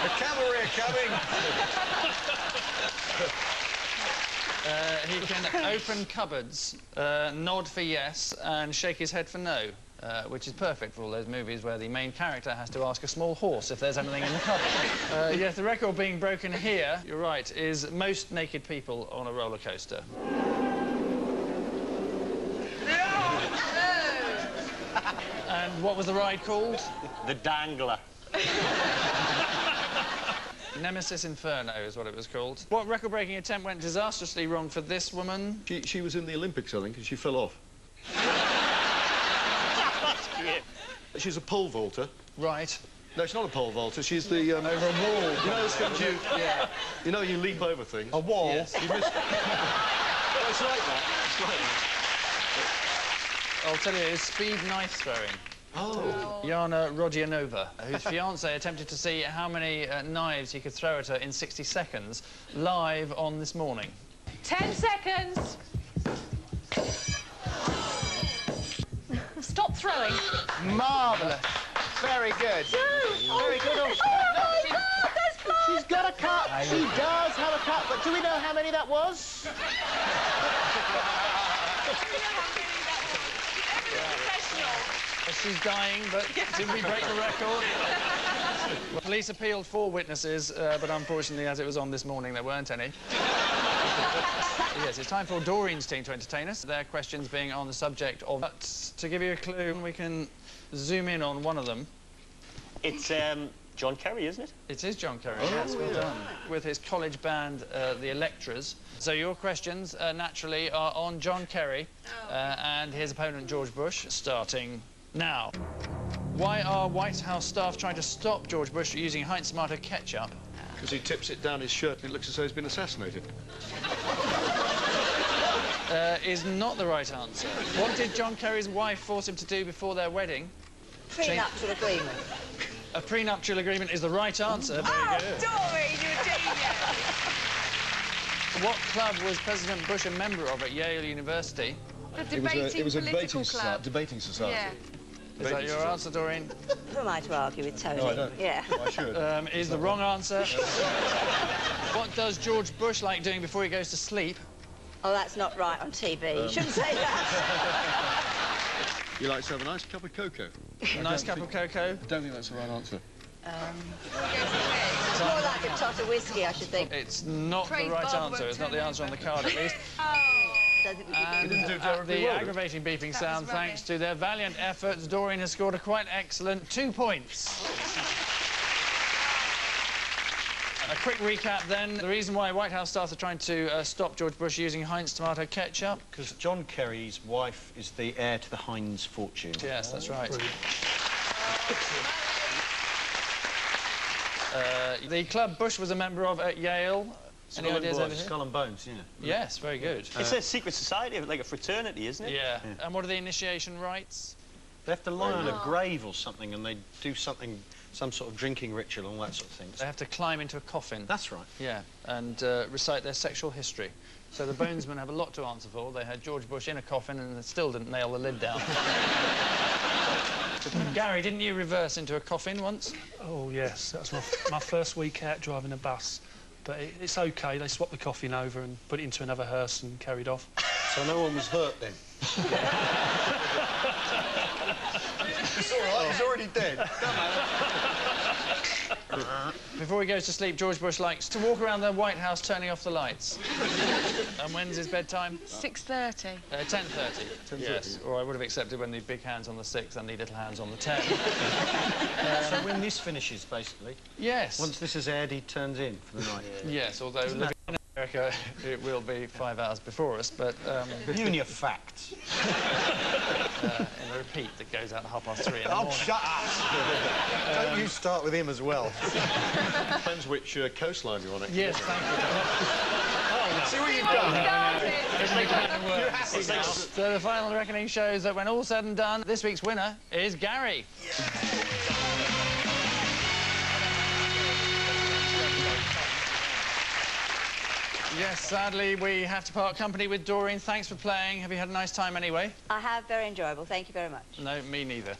The cavalry are coming! He can open cupboards, nod for yes, and shake his head for no, which is perfect for all those movies where the main character has to ask a small horse if there's anything in the cupboard. Yes, the record being broken here, you're right, is most naked people on a roller coaster. And what was the ride called? The Dangler. Nemesis Inferno is what it was called. What record-breaking attempt went disastrously wrong for this woman? She was in the Olympics, I think, and she fell off. She's a pole vaulter. Right. No, she's not a pole vaulter. She's the... Over a wall. You know those things you... Yeah. You know you leap over things? A wall? Yes. You missed... Well, it's like that. It's like that. I'll tell you, it's speed knife throwing. Oh. Yana Rodionova, whose fiancé attempted to see how many knives he could throw at her in 60 seconds, live on This Morning. 10 seconds. Stop throwing. Marvellous. Very good. Very good. Oh, my God, that's blood. She's got a cut. She does have a cut, but do we know how many that was? She's dying, but did we break the record? Police appealed 4 witnesses, but unfortunately, as it was on This Morning, there weren't any. Yes, it's time for Doreen's team to entertain us. Their questions being on the subject of... But to give you a clue, we can zoom in on one of them. It's John Kerry, isn't it? It is John Kerry, yes, well done. With his college band, the Electras. So your questions, naturally, are on John Kerry and his opponent, George Bush, starting now. Why are White House staff trying to stop George Bush using Heinz Tomato ketchup? Because he tips it down his shirt and it looks as though he's been assassinated. Is not the right answer. What did John Kerry's wife force him to do before their wedding? Prenuptial agreement. A prenuptial agreement is the right answer. Very good. Doreen, you're a genius. What club was President Bush a member of at Yale University? The debating it was a political club. debating society. Yeah. Is that your answer, Doreen? Who am I to argue with, Tony? No, I don't. Yeah. I should. Is the wrong answer. What does George Bush like doing before he goes to sleep? Oh, that's not right on TV. You shouldn't say that. You like to have a nice cup of cocoa? Nice cup of cocoa? I don't think that's the right answer. It's more like a tot of whiskey, I should think. It's not Praise the right God answer. won't It's not the turn answer on the over. card, at least. Don't think we And did do at terribly the well. aggravating beeping That sound, was thanks rubbish. to their valiant efforts, Doreen has scored a quite excellent 2 points. A quick recap, then. The reason why White House staff are trying to stop George Bush using Heinz Tomato ketchup? Because John Kerry's wife is the heir to the Heinz fortune. Yes, that's right. The club Bush was a member of at Yale. Any ideas over here? Skull and Bones, yeah. Yes, very good. It's a secret society, like a fraternity, isn't it? Yeah. And what are the initiation rites? They have to lie on a grave or something and they do something, some sort of drinking ritual and all that sort of thing. They have to climb into a coffin. That's right. Yeah, and recite their sexual history. So the Bonesmen have a lot to answer for. They had George Bush in a coffin and they still didn't nail the lid down. Gary, didn't you reverse into a coffin once? Oh, yes. That was my first week out driving a bus. But it's OK. They swapped the coffin over and put it into another hearse and carried off. So no one was hurt then? It's all right, he's already dead. Before he goes to sleep, George Bush likes to walk around the White House turning off the lights. And when's his bedtime? 6:30. 10:30. Yes, or I would have accepted when the big hand's on the 6 and the little hand's on the 10. So when this finishes, basically? Yes. Once this is aired, he turns in for the night? Yes, although living in America, it will be 5 hours before us, but... You and your facts. in a repeat that goes out at 3:30 in the morning. Oh, shut up! Don't you start with him as well. Depends which coastline you're on. Yes, thank you. See what you've done. So the final reckoning shows that when all's said and done, this week's winner is Gary. Yes, sadly, we have to part company with Doreen. Thanks for playing. Have you had a nice time anyway? I have, very enjoyable. Thank you very much. No, me neither.